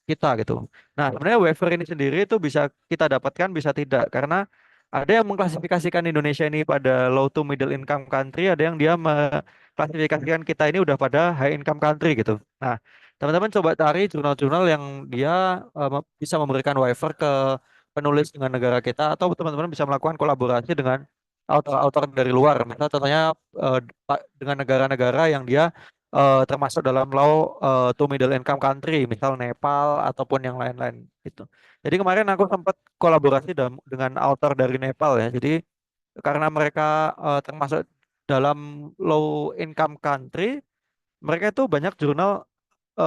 Speaker 3: kita gitu. Nah, sebenarnya waiver ini sendiri itu bisa kita dapatkan, bisa tidak, karena ada yang mengklasifikasikan Indonesia ini pada low to middle income country, ada yang dia mengklasifikasikan kita ini udah pada high income country gitu. Nah, teman-teman coba cari jurnal-jurnal yang dia bisa memberikan waiver ke penulis dengan negara kita, atau teman-teman bisa melakukan kolaborasi dengan author-author dari luar. Misalnya contohnya dengan negara-negara yang dia termasuk dalam low to middle income country, misal Nepal ataupun yang lain-lain gitu. Jadi kemarin aku sempat kolaborasi dengan author dari Nepal ya. Jadi karena mereka termasuk dalam low income country, mereka itu banyak jurnal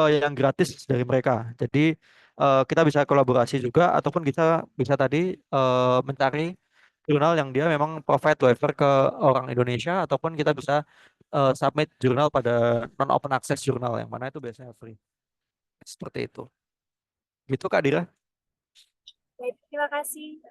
Speaker 3: yang gratis dari mereka. Jadi kita bisa kolaborasi juga ataupun kita bisa tadi mencari jurnal yang dia memang provide waiver ke orang Indonesia ataupun kita bisa submit jurnal pada non open access jurnal yang mana itu biasanya free. Seperti itu. Gitu Kak Dira.
Speaker 1: Baik, terima kasih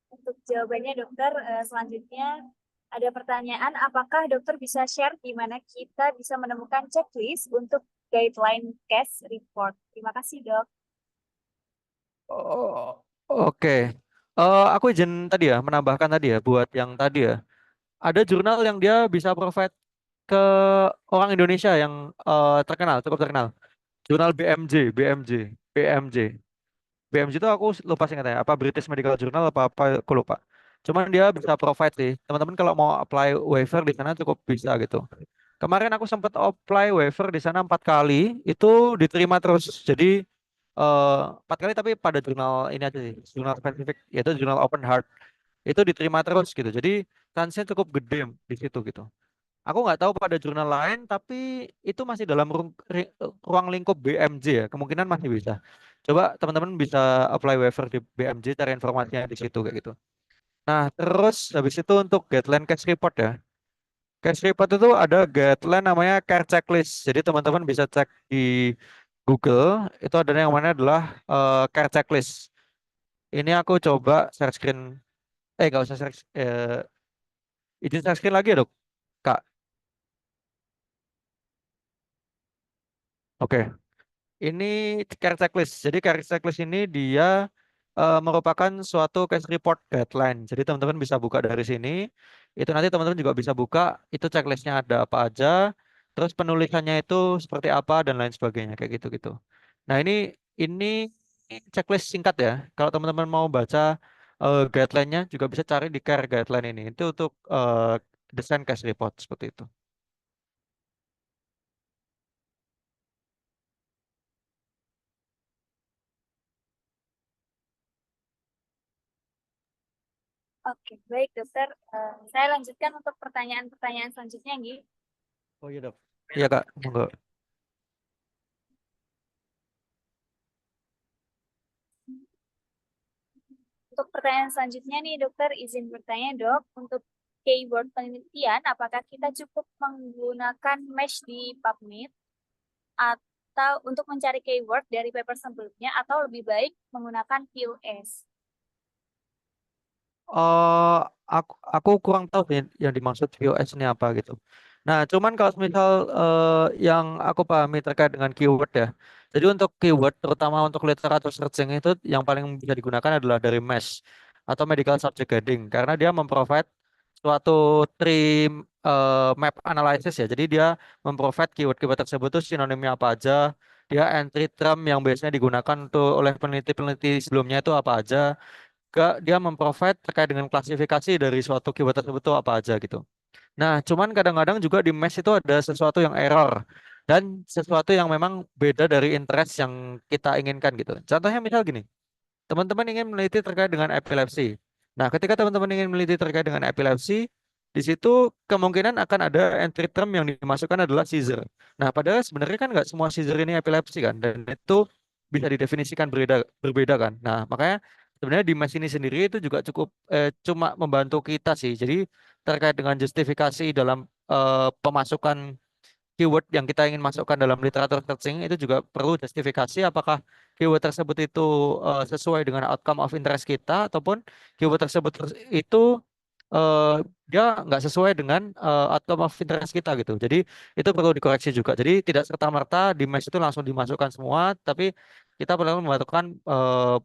Speaker 1: untuk jawabannya dokter. Selanjutnya ada pertanyaan, apakah dokter bisa share di mana kita bisa menemukan checklist untuk guideline case report? Terima kasih dok.
Speaker 3: Oh, oke. Aku izin tadi ya menambahkan tadi ya buat yang tadi ya. Ada jurnal yang dia bisa provide ke orang Indonesia yang terkenal, cukup terkenal. Jurnal BMJ, BMJ, BMJ. BMJ itu aku lupa singkatnya apa British Medical Journal apa apa aku lupa. Cuman dia bisa provide sih. Teman-teman kalau mau apply waiver di sana cukup bisa gitu. Kemarin aku sempat apply waiver di sana 4 kali, itu diterima terus. Jadi 4 kali tapi pada jurnal ini aja sih, jurnal spesifik yaitu jurnal Open Heart. Itu diterima terus gitu. Jadi kansnya cukup gede di situ gitu. Aku nggak tahu pada jurnal lain, tapi itu masih dalam ruang lingkup BMJ ya. Kemungkinan masih bisa. Coba teman-teman bisa apply waiver di BMJ, cari informasinya di situ kayak gitu. Nah, terus habis itu untuk guideline case report ya. Case report itu ada guideline namanya care checklist. Jadi teman-teman bisa cek di Google, itu ada yang mana adalah care checklist. Ini aku coba share screen. Nggak usah share. Izin share screen lagi ya dok, Kak. Oke. Ini care checklist. Jadi care checklist ini dia merupakan suatu case report guideline. Jadi teman-teman bisa buka dari sini. Itu nanti teman-teman juga bisa buka itu checklistnya ada apa aja. Terus penulisannya itu seperti apa dan lain sebagainya kayak gitu-gitu. Nah ini checklist singkat ya. Kalau teman-teman mau baca guideline-nya juga bisa cari di care guideline ini. Itu untuk desain case report seperti itu.
Speaker 1: Oke, baik dokter. Saya lanjutkan untuk pertanyaan-pertanyaan selanjutnya, Gi.
Speaker 3: Oh iya dok. Iya kak, monggo.
Speaker 1: Untuk pertanyaan selanjutnya nih, dokter izin bertanya dok, untuk keyword penelitian, apakah kita cukup menggunakan mesh di PubMed atau untuk mencari keyword dari paper sebelumnya atau lebih baik menggunakan QS?
Speaker 3: eh aku kurang tahu sih yang dimaksud VOS ini apa gitu. Nah, cuman kalau misal yang aku pahami terkait dengan keyword ya. Jadi untuk keyword, terutama untuk literatur searching itu yang paling bisa digunakan adalah dari MESH atau Medical Subject Heading karena dia memprovide suatu tree map analysis ya. Jadi dia memprovide keyword-keyword tersebut itu sinonimnya apa aja, dia entry term yang biasanya digunakan untuk oleh peneliti-peneliti sebelumnya itu apa aja, dia memprovide terkait dengan klasifikasi dari suatu keyword tersebut itu apa aja gitu. Nah, cuman kadang-kadang juga di mesh itu ada sesuatu yang error dan sesuatu yang memang beda dari interest yang kita inginkan gitu. Contohnya misal gini, teman-teman ingin meneliti terkait dengan epilepsi. Nah, ketika teman-teman ingin meneliti terkait dengan epilepsi, di situ kemungkinan akan ada entry term yang dimasukkan adalah seizure. Nah, padahal sebenarnya kan nggak semua seizure ini epilepsi kan, dan itu bisa didefinisikan berbeda kan. Nah, makanya sebenarnya di mesh ini sendiri itu juga cukup cuma membantu kita sih. Jadi terkait dengan justifikasi dalam pemasukan keyword yang kita ingin masukkan dalam literatur searching itu juga perlu justifikasi apakah keyword tersebut itu sesuai dengan outcome of interest kita ataupun keyword tersebut itu eh, dia nggak sesuai dengan outcome of interest kita gitu. Jadi itu perlu dikoreksi juga. Jadi tidak serta-merta di mesh itu langsung dimasukkan semua, tapi kita perlu melakukan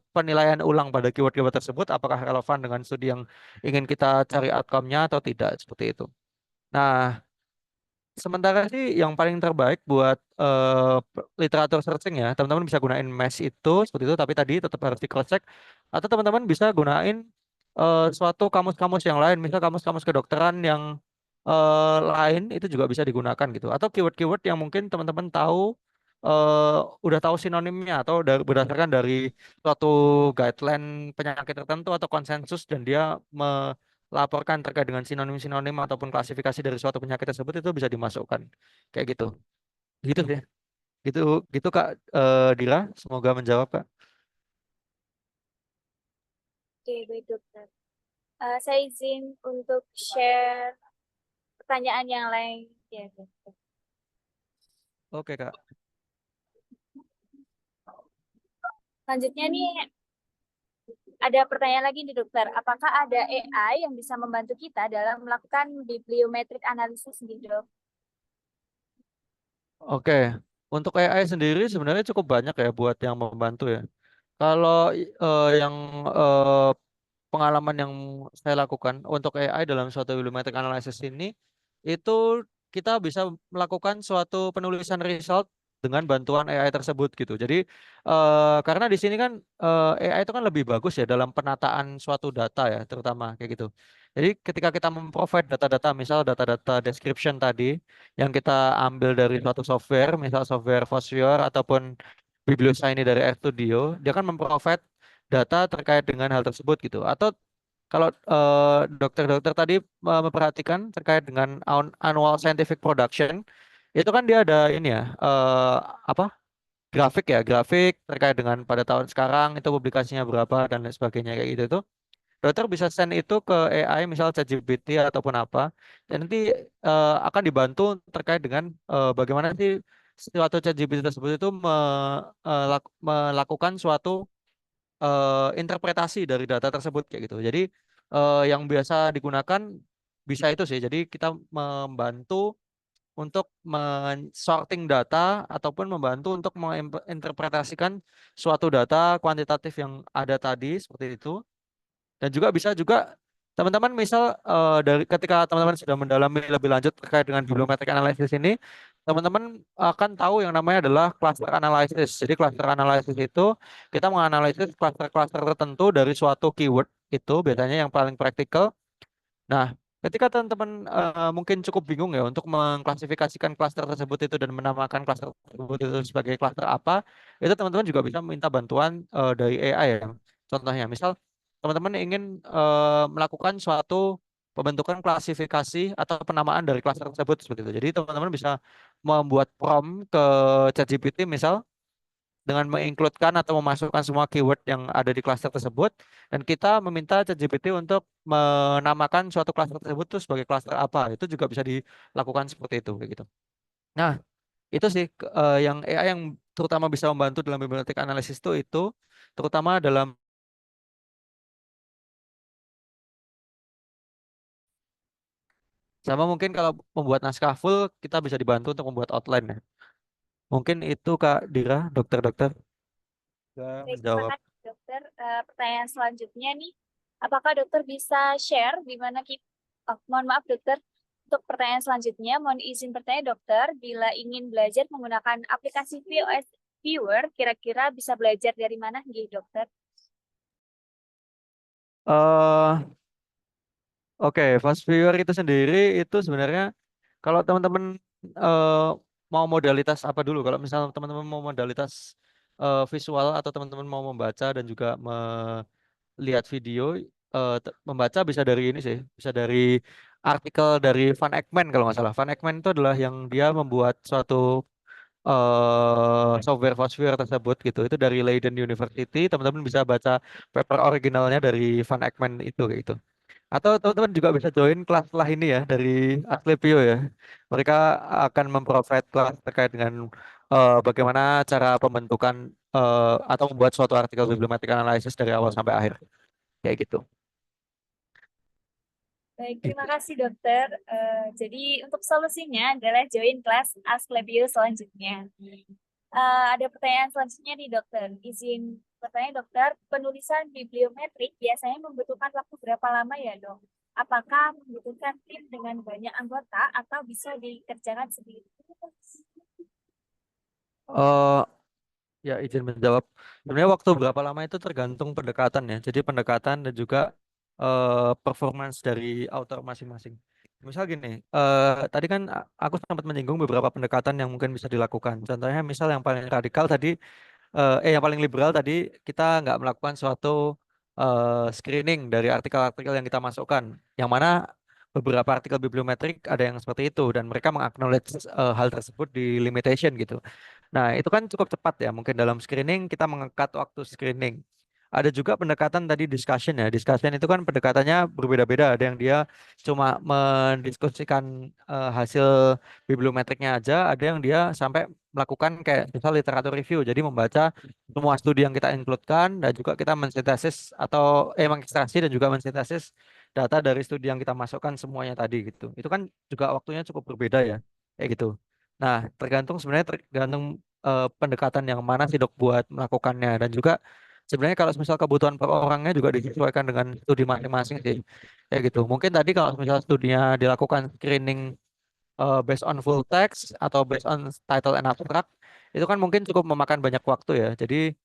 Speaker 3: penilaian ulang pada keyword-keyword tersebut apakah relevan dengan studi yang ingin kita cari outcome-nya atau tidak seperti itu. Nah, sementara sih yang paling terbaik buat literatur searching ya, teman-teman bisa gunain mesh itu seperti itu, tapi tadi tetap harus di cross check. Atau teman-teman bisa gunain suatu kamus-kamus yang lain, misal kamus-kamus kedokteran yang lain itu juga bisa digunakan gitu. Atau keyword-keyword yang mungkin teman-teman tahu udah tahu sinonimnya atau berdasarkan dari suatu guideline penyakit tertentu atau konsensus dan dia laporkan terkait dengan sinonim-sinonim ataupun klasifikasi dari suatu penyakit tersebut itu bisa dimasukkan kayak gitu gitu ya gitu gitu Kak Dira, semoga menjawab Kak.
Speaker 1: Oke, baik dokter. Saya izin untuk share pertanyaan yang lain. Ya, dokter.
Speaker 3: Oke Kak.
Speaker 1: Selanjutnya nih ada pertanyaan lagi nih dokter. Apakah ada AI yang bisa membantu kita dalam melakukan bibliometric analysis nih dok?
Speaker 3: Oke, untuk AI sendiri sebenarnya cukup banyak ya buat yang membantu ya. Kalau yang eh, pengalaman yang saya lakukan untuk AI dalam suatu volumetric analysis ini, itu kita bisa melakukan suatu penulisan result dengan bantuan AI tersebut gitu. Jadi karena di sini kan AI itu kan lebih bagus ya dalam penataan suatu data ya, terutama kayak gitu. Jadi ketika kita memprovide data-data, misal data-data description tadi yang kita ambil dari suatu software, misal software Vosvure ataupun Biblioshiny dari RStudio, dia kan memprovide data terkait dengan hal tersebut gitu. Atau kalau dokter-dokter tadi memperhatikan terkait dengan annual scientific production, itu kan dia ada ini ya, apa grafik ya, grafik terkait dengan pada tahun sekarang itu publikasinya berapa dan lain sebagainya kayak gitu tuh. Dokter bisa send itu ke AI, misal ChatGPT ataupun apa, dan nanti akan dibantu terkait dengan bagaimana sih suatu ChatGPT tersebut itu melakukan suatu interpretasi dari data tersebut kayak gitu. Jadi yang biasa digunakan bisa itu sih. Jadi kita membantu untuk men-sorting data ataupun membantu untuk menginterpretasikan suatu data kuantitatif yang ada tadi seperti itu. Dan juga bisa juga teman-teman misal dari ketika teman-teman sudah mendalami lebih lanjut terkait dengan bibliometric analysis ini, teman-teman akan tahu yang namanya adalah cluster analysis. Jadi cluster analysis itu kita menganalisis cluster-cluster tertentu dari suatu keyword itu biasanya yang paling praktikal. Nah, ketika teman-teman mungkin cukup bingung ya untuk mengklasifikasikan cluster tersebut itu dan menamakan cluster tersebut itu sebagai cluster apa, itu teman-teman juga bisa minta bantuan dari AI ya. Contohnya, misal teman-teman ingin melakukan suatu pembentukan klasifikasi atau penamaan dari klaster tersebut seperti itu. Jadi teman-teman bisa membuat prompt ke ChatGPT misal dengan mengincludekan atau memasukkan semua keyword yang ada di klaster tersebut, dan kita meminta ChatGPT untuk menamakan suatu klaster tersebut tuh sebagai klaster apa. Itu juga bisa dilakukan seperti itu kayak gitu. Nah, itu sih yang AI yang terutama bisa membantu dalam bibliotek analisis itu terutama dalam sama mungkin kalau membuat naskah full kita bisa dibantu untuk membuat outline ya. Mungkin itu Kak Dira, dokter-dokter bisa
Speaker 1: Baik, terima
Speaker 3: menjawab.
Speaker 1: kasih dokter. Pertanyaan selanjutnya nih, apakah dokter bisa share di mana kita, mohon maaf dokter, untuk pertanyaan selanjutnya, mohon izin bertanya dokter, bila ingin belajar menggunakan aplikasi VOS Viewer, kira-kira bisa belajar dari mana nggih dokter?
Speaker 3: eh Oke, fast viewer itu sendiri itu sebenarnya kalau teman-teman eh, mau modalitas apa dulu? Kalau misalnya teman-teman mau modalitas visual atau teman-teman mau membaca dan juga melihat video, membaca bisa dari ini sih, bisa dari artikel dari Van Ekman kalau nggak salah. Van Ekman itu adalah yang dia membuat suatu software fast viewer tersebut gitu. Itu dari Leiden University. Teman-teman bisa baca paper originalnya dari Van Ekman itu kayak gitu. Atau teman-teman juga bisa join kelas-kelas ini ya dari Asclepio ya. Mereka akan memprovide kelas terkait dengan bagaimana cara pembentukan atau membuat suatu artikel bibliometric analysis dari awal sampai akhir. Kayak gitu.
Speaker 1: Baik, terima kasih dokter. Jadi untuk solusinya adalah join kelas Asklepios selanjutnya. Ada pertanyaan selanjutnya nih dokter. Izin bertanya dokter, penulisan bibliometrik biasanya membutuhkan waktu berapa lama ya dok? Apakah membutuhkan tim dengan banyak anggota atau bisa dikerjakan sendiri?
Speaker 3: eh Ya, izin menjawab. Sebenarnya waktu berapa lama itu tergantung pendekatan ya. Jadi pendekatan dan juga performance dari author masing-masing. Misal gini, tadi kan aku sempat menyinggung beberapa pendekatan yang mungkin bisa dilakukan. Contohnya misal yang paling radikal tadi yang paling liberal tadi kita nggak melakukan suatu screening dari artikel-artikel yang kita masukkan, yang mana beberapa artikel bibliometrik ada yang seperti itu dan mereka mengaknowledge hal tersebut di limitation gitu. Nah, itu kan cukup cepat ya. Mungkin dalam screening kita mengangkat waktu screening. Ada juga pendekatan tadi discussion ya. Discussion itu kan pendekatannya berbeda-beda. Ada yang dia cuma mendiskusikan hasil bibliometriknya aja. Ada yang dia sampai melakukan kayak misal literatur review. Jadi membaca semua studi yang kita includekan dan juga kita mensintesis atau mengekstraksi dan juga mensintesis data dari studi yang kita masukkan semuanya tadi gitu. Itu kan juga waktunya cukup berbeda ya. Kayak gitu. Nah, tergantung pendekatan yang mana sih dok buat melakukannya dan juga sebenarnya kalau misal kebutuhan per orangnya juga disesuaikan dengan studi masing-masing sih. Kayak gitu. Mungkin tadi kalau misal studinya dilakukan screening based on full text atau based on title and abstract, itu kan mungkin cukup memakan banyak waktu ya. Jadi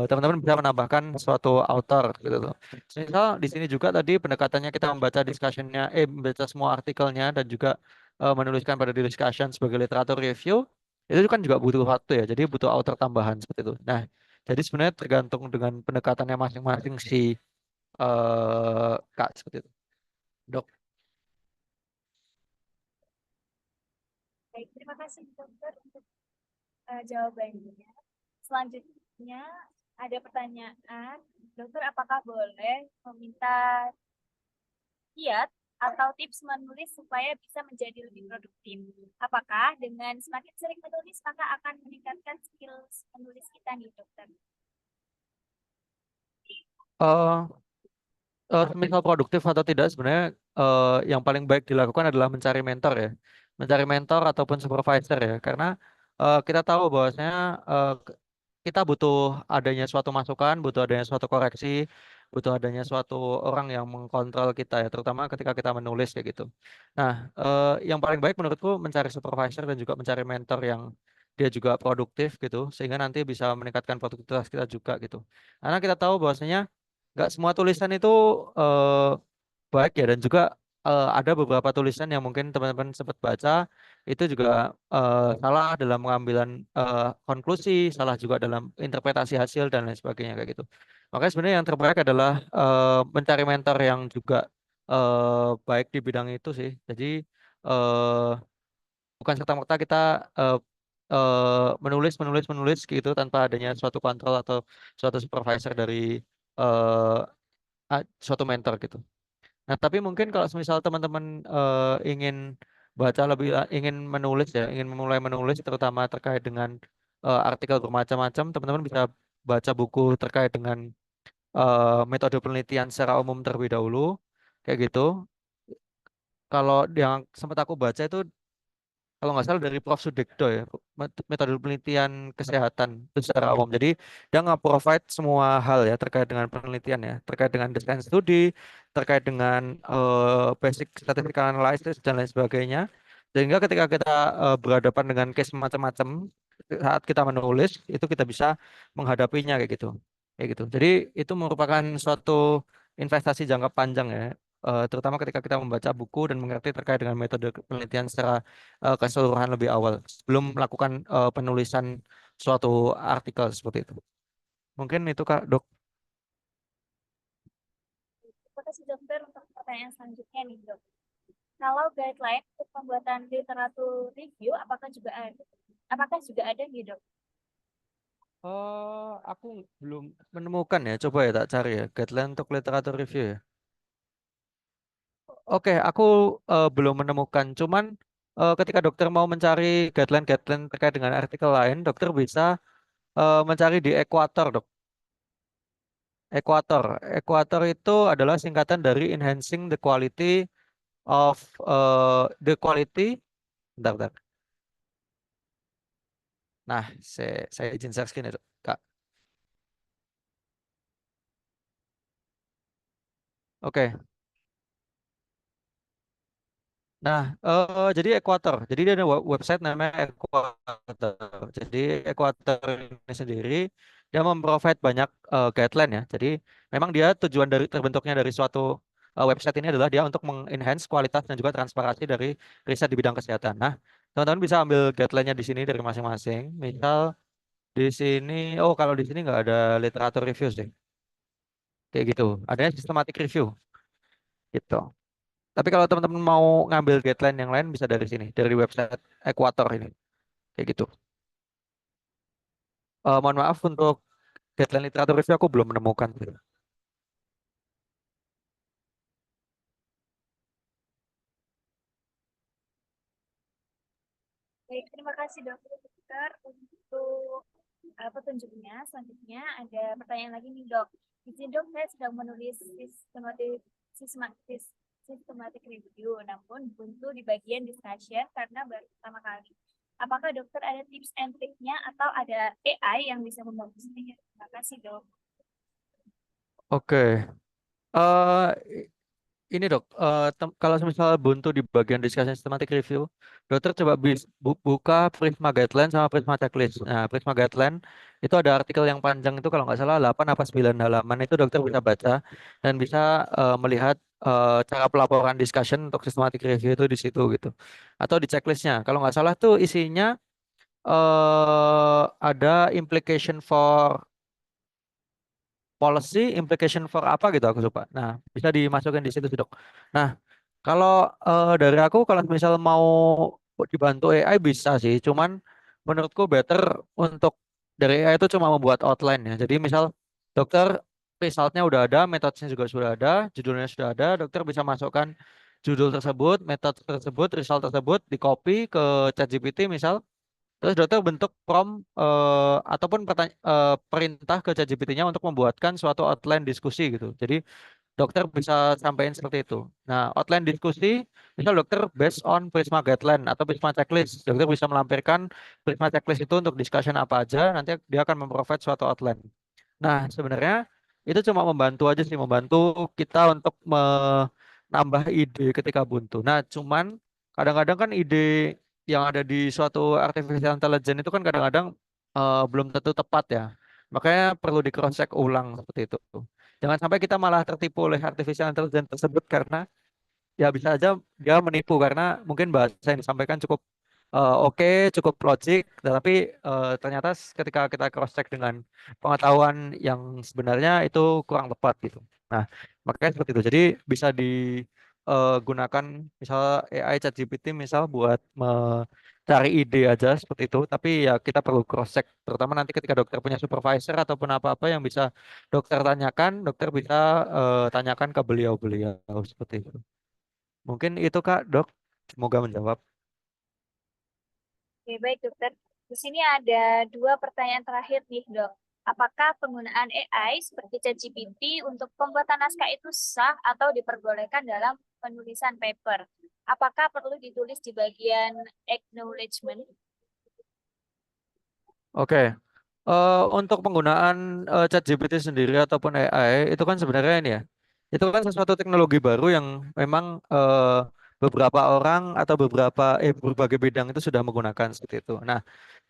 Speaker 3: teman-teman bisa menambahkan suatu author gitu loh. Misal di sini juga tadi pendekatannya kita membaca discussionnya, membaca semua artikelnya dan juga menuliskan pada di discussion sebagai literatur review, itu kan juga butuh waktu ya. Jadi butuh author tambahan seperti itu. Nah, jadi sebenarnya tergantung dengan pendekatannya masing-masing si Kak seperti itu. Dok.
Speaker 1: Baik, terima kasih dokter untuk jawabannya. Selanjutnya ada pertanyaan, dokter apakah boleh meminta kiat atau tips menulis supaya bisa menjadi lebih produktif? Apakah dengan semakin sering menulis maka akan meningkatkan skill menulis kita nih dokter?
Speaker 3: eh Misal produktif atau tidak sebenarnya yang paling baik dilakukan adalah mencari mentor ya, mencari mentor ataupun supervisor ya, karena kita tahu bahwasanya kita butuh adanya suatu masukan, butuh adanya suatu koreksi, butuh adanya suatu orang yang mengkontrol kita ya, terutama ketika kita menulis kayak gitu. Nah, yang paling baik menurutku mencari supervisor dan juga mencari mentor yang dia juga produktif gitu, sehingga nanti bisa meningkatkan produktivitas kita juga gitu. Karena kita tahu bahwasanya nggak semua tulisan itu eh, baik ya dan juga ada beberapa tulisan yang mungkin teman-teman sempat baca itu juga salah dalam pengambilan konklusi, salah juga dalam interpretasi hasil dan lain sebagainya kayak gitu. Makanya sebenarnya yang terbaik adalah mencari mentor yang juga baik di bidang itu sih. Jadi eh, bukan serta-merta kita eh, menulis menulis menulis gitu tanpa adanya suatu kontrol atau suatu supervisor dari eh, suatu mentor gitu. Nah, tapi mungkin kalau misal teman-teman ingin baca lebih, ingin menulis ya, ingin memulai menulis terutama terkait dengan artikel bermacam-macam, teman-teman bisa baca buku terkait dengan metode penelitian secara umum terlebih dahulu, kayak gitu. Kalau yang sempat aku baca itu kalau nggak salah dari Prof. Sudekdo ya, metode penelitian kesehatan itu secara umum. Jadi dia nge-provide semua hal ya terkait dengan penelitian ya, terkait dengan desain studi, terkait dengan basic statistical analysis dan lain sebagainya. Sehingga ketika kita berhadapan dengan case macam-macam saat kita menulis itu kita bisa menghadapinya kayak gitu. Kayak gitu. Jadi itu merupakan suatu investasi jangka panjang ya. Terutama ketika kita membaca buku dan mengerti terkait dengan metode penelitian secara keseluruhan lebih awal sebelum melakukan penulisan suatu artikel seperti itu. Mungkin itu Kak Dok.
Speaker 1: Terima kasih dokter untuk pertanyaan selanjutnya nih dok. Kalau guideline untuk pembuatan literatur review, apakah juga ada nih dok?
Speaker 3: Aku belum menemukan ya. Coba ya tak cari ya. Guideline untuk literatur review ya. Oke, aku belum menemukan. Cuman ketika dokter mau mencari guideline-guideline terkait dengan artikel lain, dokter bisa mencari di Equator, Dok. Equator. Equator itu adalah singkatan dari Enhancing the Quality of the Quality. Bentar, bentar. Nah, saya izin share screen ya, Dok, Kak. Oke. Nah, jadi Equator. Jadi dia ada website namanya Equator. Jadi Equator ini sendiri dia memprovide banyak guideline ya. Jadi memang dia tujuan dari terbentuknya dari suatu website ini adalah dia untuk mengenhance kualitas dan juga transparansi dari riset di bidang kesehatan. Nah, teman-teman bisa ambil guideline-nya di sini dari masing-masing. Misal di sini, oh kalau di sini nggak ada literatur reviews deh. Kayak gitu. Adanya systematic review gitu. Tapi kalau teman-teman mau ngambil guideline yang lain bisa dari sini, dari website Equator ini, kayak gitu. Mohon maaf untuk guideline literatur review aku belum menemukan.
Speaker 1: Baik, terima kasih dokter untuk petunjuknya. Selanjutnya ada pertanyaan lagi nih dok. Izin dok, saya sedang menulis systematic, systematic review, namun buntu di bagian discussion karena baru pertama kali. Apakah dokter ada tips and triknya atau ada AI yang bisa membantu saya? Terima kasih dok.
Speaker 3: Oke, eh ini dok, kalau misal buntu di bagian discussion systematic review, dokter coba buka Prisma Guideline sama Prisma Checklist. Nah, Prisma Guideline itu ada artikel yang panjang itu kalau nggak salah 8 apa 9 halaman itu dokter bisa baca dan bisa melihat cara pelaporan discussion untuk systematic review itu di situ gitu. Atau di checklistnya. Kalau nggak salah tuh isinya ada implication for policy, implication for apa gitu aku lupa. Nah, bisa dimasukin di situ sih, Dok. Nah, kalau dari aku kalau misal mau dibantu AI bisa sih, cuman menurutku better untuk dari AI itu cuma membuat outline ya. Jadi misal dokter resultnya udah ada, metodenya juga sudah ada, judulnya sudah ada, dokter bisa masukkan judul tersebut, metode tersebut, result tersebut, di copy ke ChatGPT misal. Terus dokter bentuk prompt ataupun perintah ke ChatGPT-nya untuk membuatkan suatu outline diskusi gitu. Jadi dokter bisa sampaikan seperti itu. Nah, outline diskusi, misal dokter based on Prisma Guideline atau Prisma Checklist. Dokter bisa melampirkan Prisma Checklist itu untuk discussion apa aja, nanti dia akan memprovide suatu outline. Nah, sebenarnya itu cuma membantu aja sih, membantu kita untuk menambah ide ketika buntu. Nah, cuman kadang-kadang kan ide yang ada di suatu artificial intelligence itu kan kadang-kadang belum tentu tepat ya. Makanya perlu di cross check ulang seperti itu. Jangan sampai kita malah tertipu oleh artificial intelligence tersebut karena ya bisa aja dia menipu karena mungkin bahasa yang disampaikan cukup oke, cukup logik, tetapi ternyata ketika kita cross check dengan pengetahuan yang sebenarnya itu kurang tepat gitu. Nah, makanya seperti itu. Jadi bisa digunakan misal AI ChatGPT misal buat mencari ide aja seperti itu, tapi ya kita perlu cross check, terutama nanti ketika dokter punya supervisor ataupun apa-apa yang bisa dokter tanyakan, dokter bisa tanyakan ke beliau-beliau seperti itu. Mungkin itu Kak, Dok. Semoga menjawab.
Speaker 1: Oke, baik dokter. Di sini ada dua pertanyaan terakhir nih, Dok. Apakah penggunaan AI seperti ChatGPT untuk pembuatan naskah itu sah atau diperbolehkan dalam penulisan paper? Apakah perlu ditulis di bagian acknowledgement?
Speaker 3: Oke, untuk penggunaan ChatGPT sendiri ataupun AI itu kan sebenarnya ini ya, itu kan sesuatu teknologi baru yang memang beberapa orang atau berbagai bidang itu sudah menggunakan seperti itu. Nah,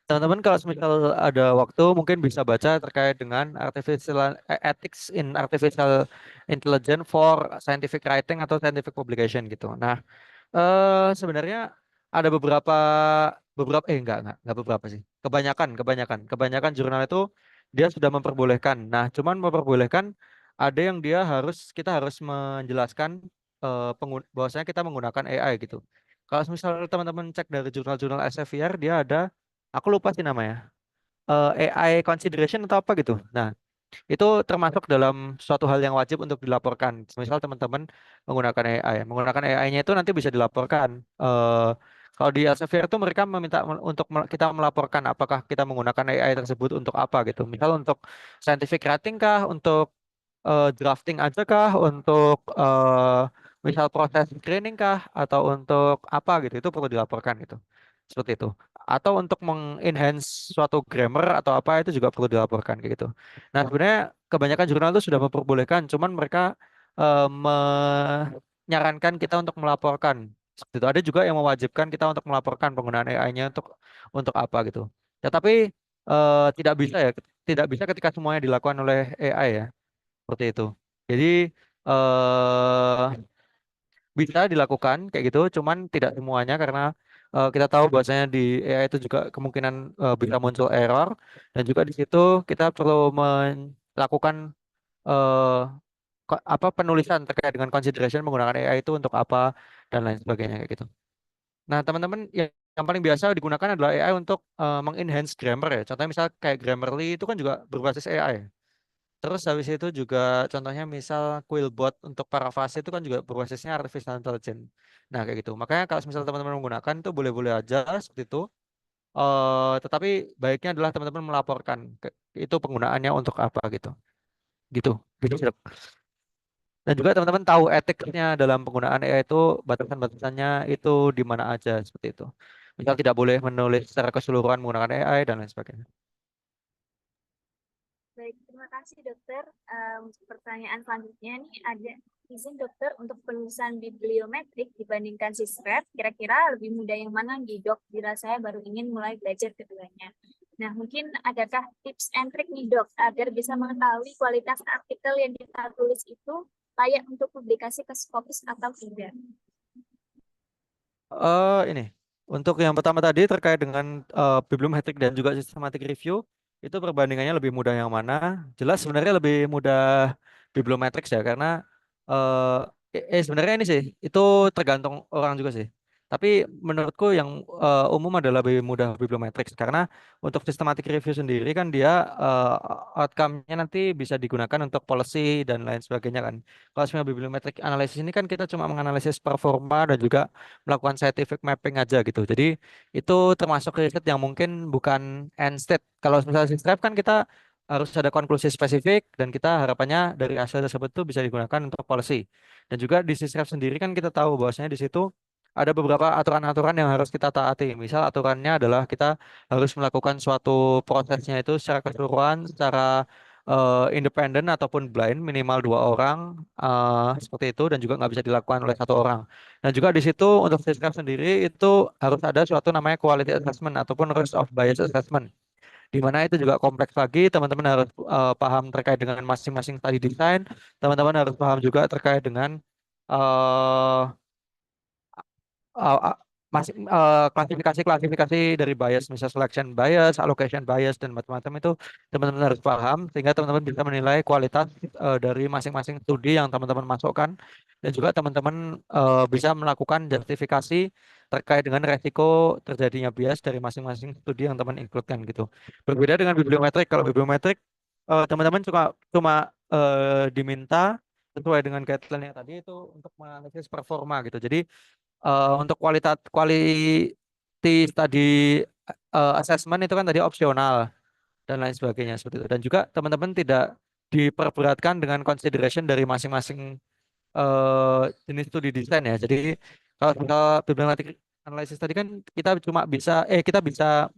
Speaker 3: teman-teman kalau misal ada waktu mungkin bisa baca terkait dengan ethics in artificial intelligence for scientific writing atau scientific publication gitu. Nah, sebenarnya ada beberapa beberapa enggak beberapa sih. Kebanyakan jurnal itu dia sudah memperbolehkan. Nah, cuman memperbolehkan ada yang kita harus menjelaskan bahwasanya kita menggunakan AI gitu. Kalau misalnya teman-teman cek dari jurnal-jurnal Elsevier dia ada, aku lupa sih namanya, AI consideration atau apa gitu. Nah, itu termasuk dalam suatu hal yang wajib untuk dilaporkan. Misal teman-teman menggunakan AI, menggunakan AI-nya itu nanti bisa dilaporkan. Kalau di Elsevier itu mereka meminta untuk kita melaporkan apakah kita menggunakan AI tersebut untuk apa gitu. Misal untuk scientific writing kah, untuk drafting aja kah, untuk misal proses screening kah, atau untuk apa gitu, itu perlu dilaporkan gitu. Seperti itu. Atau untuk mengenhance suatu grammar atau apa itu juga perlu dilaporkan kayak gitu. Nah, sebenarnya kebanyakan jurnal itu sudah memperbolehkan, cuman mereka menyarankan kita untuk melaporkan. Seperti itu. Ada juga yang mewajibkan kita untuk melaporkan penggunaan AI-nya untuk apa gitu. Ya, tapi tidak bisa ya, tidak bisa ketika semuanya dilakukan oleh AI ya, seperti itu. Jadi eh bisa dilakukan kayak gitu, cuman tidak semuanya karena kita tahu bahwasanya di AI itu juga kemungkinan bisa muncul error, dan juga di situ kita perlu melakukan eh, apa penulisan terkait dengan consideration menggunakan AI itu untuk apa dan lain sebagainya kayak gitu. Nah, teman-teman yang paling biasa digunakan adalah AI untuk mengenhance grammar ya. Contohnya misal kayak Grammarly itu kan juga berbasis AI. Terus habis itu juga contohnya misal Quillbot untuk parafrase itu kan juga berbasisnya artificial intelligence. Nah, kayak gitu. Makanya kalau misal teman-teman menggunakan itu boleh-boleh aja seperti itu. Tetapi baiknya adalah teman-teman melaporkan itu penggunaannya untuk apa gitu. Gitu. Gitu sih, Dok. Dan juga teman-teman tahu etiknya dalam penggunaan AI itu, batasan-batasannya itu di mana aja seperti itu. Misal tidak boleh menulis secara keseluruhan menggunakan AI dan lain sebagainya.
Speaker 1: Baik, terima kasih dokter. Pertanyaan selanjutnya nih ada izin dokter untuk penulisan bibliometrik dibandingkan sisref, kira-kira lebih mudah yang mana nih dok? Bila saya baru ingin mulai belajar keduanya. Nah, mungkin adakah tips and trick nih dok agar bisa mengetahui kualitas artikel yang kita tulis itu layak untuk publikasi ke Scopus atau tidak?
Speaker 3: Ini untuk yang pertama tadi terkait dengan bibliometrik dan juga systematic review, itu perbandingannya lebih mudah yang mana? Jelas sebenarnya lebih mudah bibliometrik ya, karena sebenarnya ini sih itu tergantung orang juga sih. Tapi menurutku yang umum adalah lebih mudah bibliometrik, karena untuk systematic review sendiri kan dia outcome-nya nanti bisa digunakan untuk policy dan lain sebagainya kan. Kalau sebenarnya bibliometric analysis ini kan kita cuma menganalisis performa dan juga melakukan scientific mapping aja gitu. Jadi itu termasuk riset yang mungkin bukan end state. Kalau misalnya Stripe kan kita harus ada konklusi spesifik dan kita harapannya dari hasil tersebut itu bisa digunakan untuk policy. Dan juga di Stripe sendiri kan kita tahu bahwasanya di situ ada beberapa aturan-aturan yang harus kita taati. Misal aturannya adalah kita harus melakukan suatu prosesnya itu secara keseluruhan, secara independen ataupun blind, minimal dua orang seperti itu, dan juga nggak bisa dilakukan oleh satu orang. Dan juga di situ untuk Siskap sendiri itu harus ada suatu namanya quality assessment ataupun risk of bias assessment. Di mana itu juga kompleks lagi, teman-teman harus paham terkait dengan masing-masing tadi desain, teman-teman harus paham juga terkait dengan uh, klasifikasi dari bias, misal selection bias, allocation bias, dan macam-macam itu teman-teman harus paham sehingga teman-teman bisa menilai kualitas dari masing-masing studi yang teman-teman masukkan, dan juga teman-teman bisa melakukan justifikasi terkait dengan resiko terjadinya bias dari masing-masing studi yang teman include-kan gitu. Berbeda dengan bibliometrik. Kalau bibliometrik teman-teman cuma diminta sesuai dengan guideline yang tadi itu untuk menganalisis performa gitu. Jadi untuk quality study assessment itu kan tadi opsional dan lain sebagainya seperti itu. Dan juga teman-teman tidak diperberatkan dengan consideration dari masing-masing jenis studi desain ya. Jadi kalau kita bibliometric analysis tadi kan kita bisa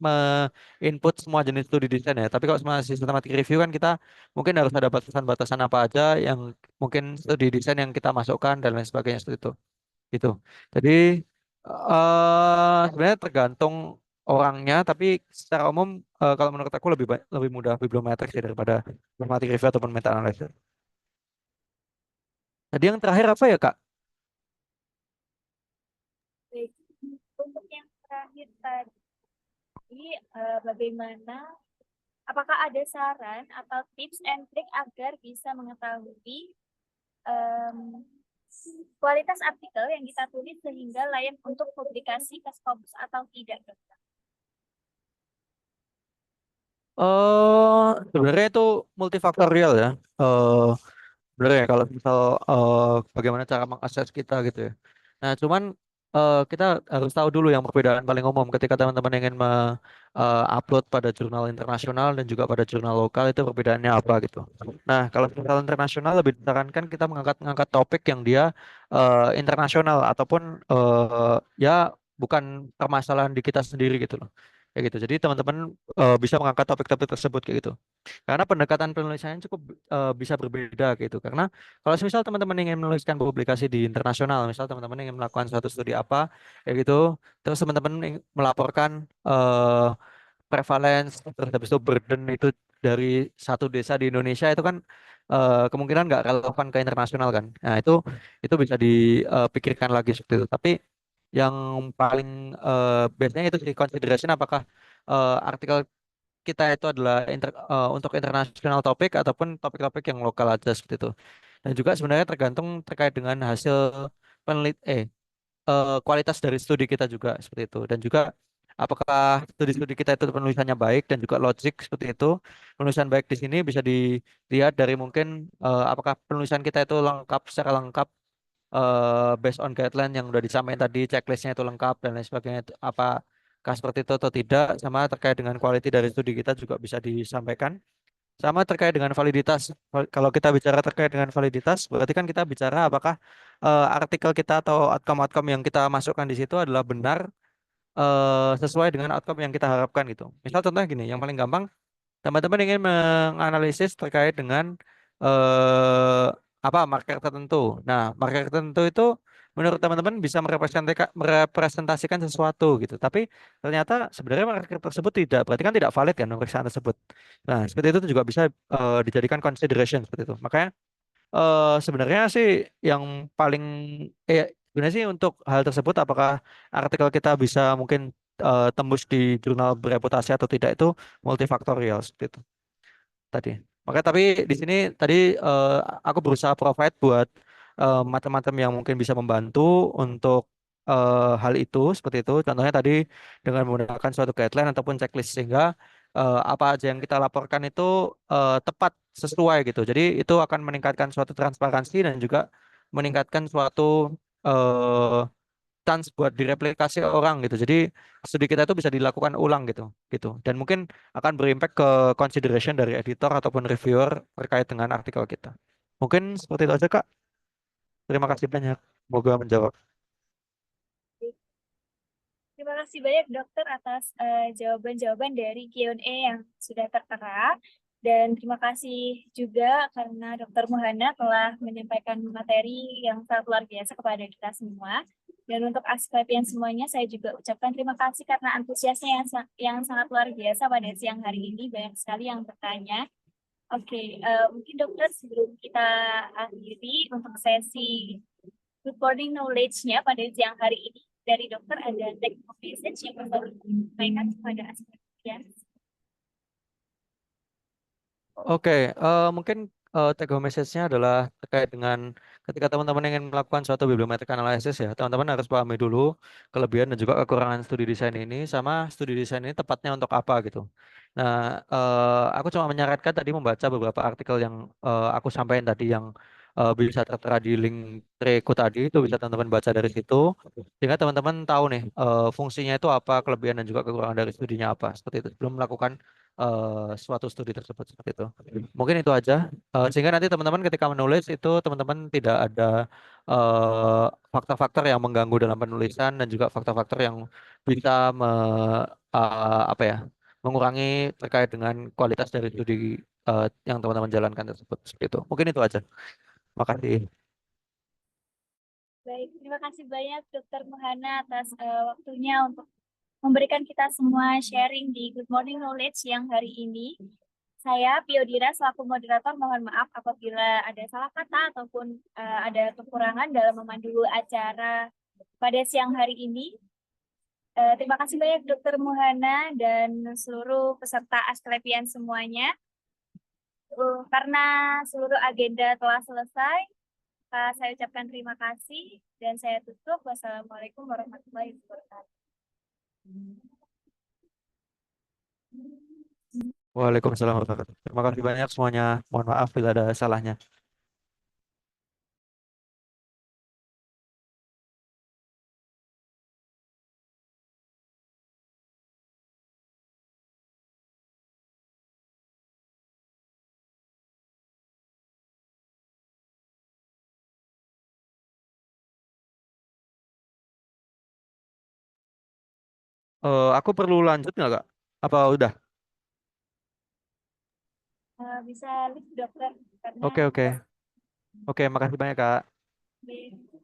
Speaker 3: input semua jenis studi desain ya. Tapi kalau sama systematic review kan kita mungkin harus ada batasan-batasan apa aja yang mungkin studi desain yang kita masukkan dan lain sebagainya seperti itu. Gitu. Jadi sebenarnya tergantung orangnya, tapi secara umum kalau menurut aku lebih mudah bibliometrik sih daripada systematic review ataupun meta analysis. Tadi yang terakhir apa ya, Kak?
Speaker 1: Baik. Untuk yang terakhir tadi, apakah ada saran atau tips and trick agar bisa mengetahui kualitas artikel yang kita tulis sehingga layak untuk publikasi ke Scopus atau tidak, Dokter?
Speaker 3: Sebenarnya itu multifaktorial ya. Sebenarnya kalau misal bagaimana cara mengakses kita gitu ya. Nah, cuman kita harus tahu dulu yang perbedaan paling umum ketika teman-teman ingin upload pada jurnal internasional dan juga pada jurnal lokal itu perbedaannya apa gitu. Nah, kalau jurnal internasional lebih disarankan kita mengangkat topik yang dia internasional ataupun ya bukan permasalahan di kita sendiri gitu loh. Kayak gitu. Jadi teman-teman bisa mengangkat topik-topik tersebut kayak gitu. Karena pendekatan penulisannya cukup bisa berbeda gitu. Karena kalau misal teman-teman ingin menuliskan publikasi di internasional, misal teman-teman ingin melakukan suatu studi apa, kayak gitu, terus teman-teman melaporkan prevalence, terus habis itu burden itu dari satu desa di Indonesia itu kan kemungkinan nggak relevan ke internasional kan. Nah itu bisa dipikirkan lagi seperti itu. Tapi yang paling biasanya itu di consideration apakah artikel kita itu adalah untuk internasional topik ataupun topik-topik yang lokal aja seperti itu. Dan juga sebenarnya tergantung terkait dengan hasil penelit kualitas dari studi kita juga seperti itu. Dan juga apakah studi-studi kita itu penulisannya baik dan juga logik seperti itu. Penulisan baik di sini bisa dilihat dari mungkin apakah penulisan kita itu lengkap secara lengkap based on guideline yang udah disampaikan tadi, checklistnya itu lengkap dan lain sebagainya. Apakah seperti itu atau tidak, sama terkait dengan quality dari studi kita juga bisa disampaikan. Sama terkait dengan validitas. Kalau kita bicara terkait dengan validitas, berarti kan kita bicara apakah artikel kita atau outcome-outcome yang kita masukkan di situ adalah benar sesuai dengan outcome yang kita harapkan gitu. Misal contohnya gini, yang paling gampang teman-teman ingin menganalisis terkait dengan apa marker tertentu. Nah, marker tertentu itu menurut teman-teman bisa merepresentasikan sesuatu gitu. Tapi ternyata sebenarnya marker tersebut tidak, berarti kan tidak valid kan pemeriksaan tersebut. Nah, seperti itu juga bisa dijadikan consideration seperti itu. Makanya sebenarnya sih yang paling sebenarnya sih untuk hal tersebut apakah artikel kita bisa mungkin tembus di jurnal bereputasi atau tidak itu multifaktorial seperti itu tadi. Makanya tapi di sini tadi aku berusaha provide buat macam-macam yang mungkin bisa membantu untuk hal itu seperti itu. Contohnya tadi dengan menggunakan suatu guideline ataupun checklist sehingga apa aja yang kita laporkan itu tepat sesuai gitu. Jadi itu akan meningkatkan suatu transparansi dan juga meningkatkan suatu eh, chance buat direplikasi orang gitu. Jadi studi kita itu bisa dilakukan ulang gitu, gitu. Dan mungkin akan berimpact ke consideration dari editor ataupun reviewer terkait dengan artikel kita. Mungkin seperti itu aja, Kak. Terima kasih banyak. Semoga menjawab.
Speaker 1: Terima kasih banyak dokter atas jawaban-jawaban dari Q&A yang sudah tertera. Dan terima kasih juga karena Dokter Muhana telah menyampaikan materi yang sangat luar biasa kepada kita semua. Dan untuk Asklepian semuanya, saya juga ucapkan terima kasih karena antusiasnya yang sangat luar biasa pada siang hari ini. Banyak sekali yang bertanya. Oke, mungkin dokter sebelum kita akhiri untuk sesi recording knowledge-nya pada siang hari ini, dari dokter ada take home message yang bisa disampaikan kepada aspirasi.
Speaker 3: Oke, mungkin take home message-nya adalah terkait dengan ketika teman-teman ingin melakukan suatu bibliometric analysis ya, teman-teman harus pahami dulu kelebihan dan juga kekurangan studi desain ini sama studi desain ini tepatnya untuk apa gitu. Nah, aku cuma menyarankan tadi membaca beberapa artikel yang aku sampaikan tadi yang bisa tertera di link treku tadi itu bisa teman-teman baca dari situ sehingga teman-teman tahu nih fungsinya itu apa, kelebihan dan juga kekurangan dari studinya apa seperti itu sebelum melakukan suatu studi tersebut seperti itu. Mungkin itu aja. Sehingga nanti teman-teman ketika menulis itu teman-teman tidak ada faktor-faktor yang mengganggu dalam penulisan dan juga faktor-faktor yang bisa apa ya mengurangi terkait dengan kualitas dari studi yang teman-teman jalankan tersebut. Seperti itu. Mungkin itu aja. Makasih.
Speaker 1: Baik, terima kasih banyak Dokter Muhana atas waktunya untuk memberikan kita semua sharing di Good Morning Knowledge yang hari ini. Saya, Piodira, selaku moderator, mohon maaf apabila ada salah kata ataupun ada kekurangan dalam memandu acara pada siang hari ini. Terima kasih banyak Dokter Muhana dan seluruh peserta Asklepian semuanya. Karena seluruh agenda telah selesai, saya ucapkan terima kasih dan saya tutup. Wassalamualaikum warahmatullahi wabarakatuh.
Speaker 3: Waalaikumsalam warahmatullahi wabarakatuh. Terima kasih banyak semuanya. Mohon maaf bila ada salahnya. Aku perlu lanjut nggak, Kak? Apa udah?
Speaker 1: Bisa lift dokter karena
Speaker 3: Oke, oke. Oke, makasih banyak, Kak.
Speaker 1: Baik.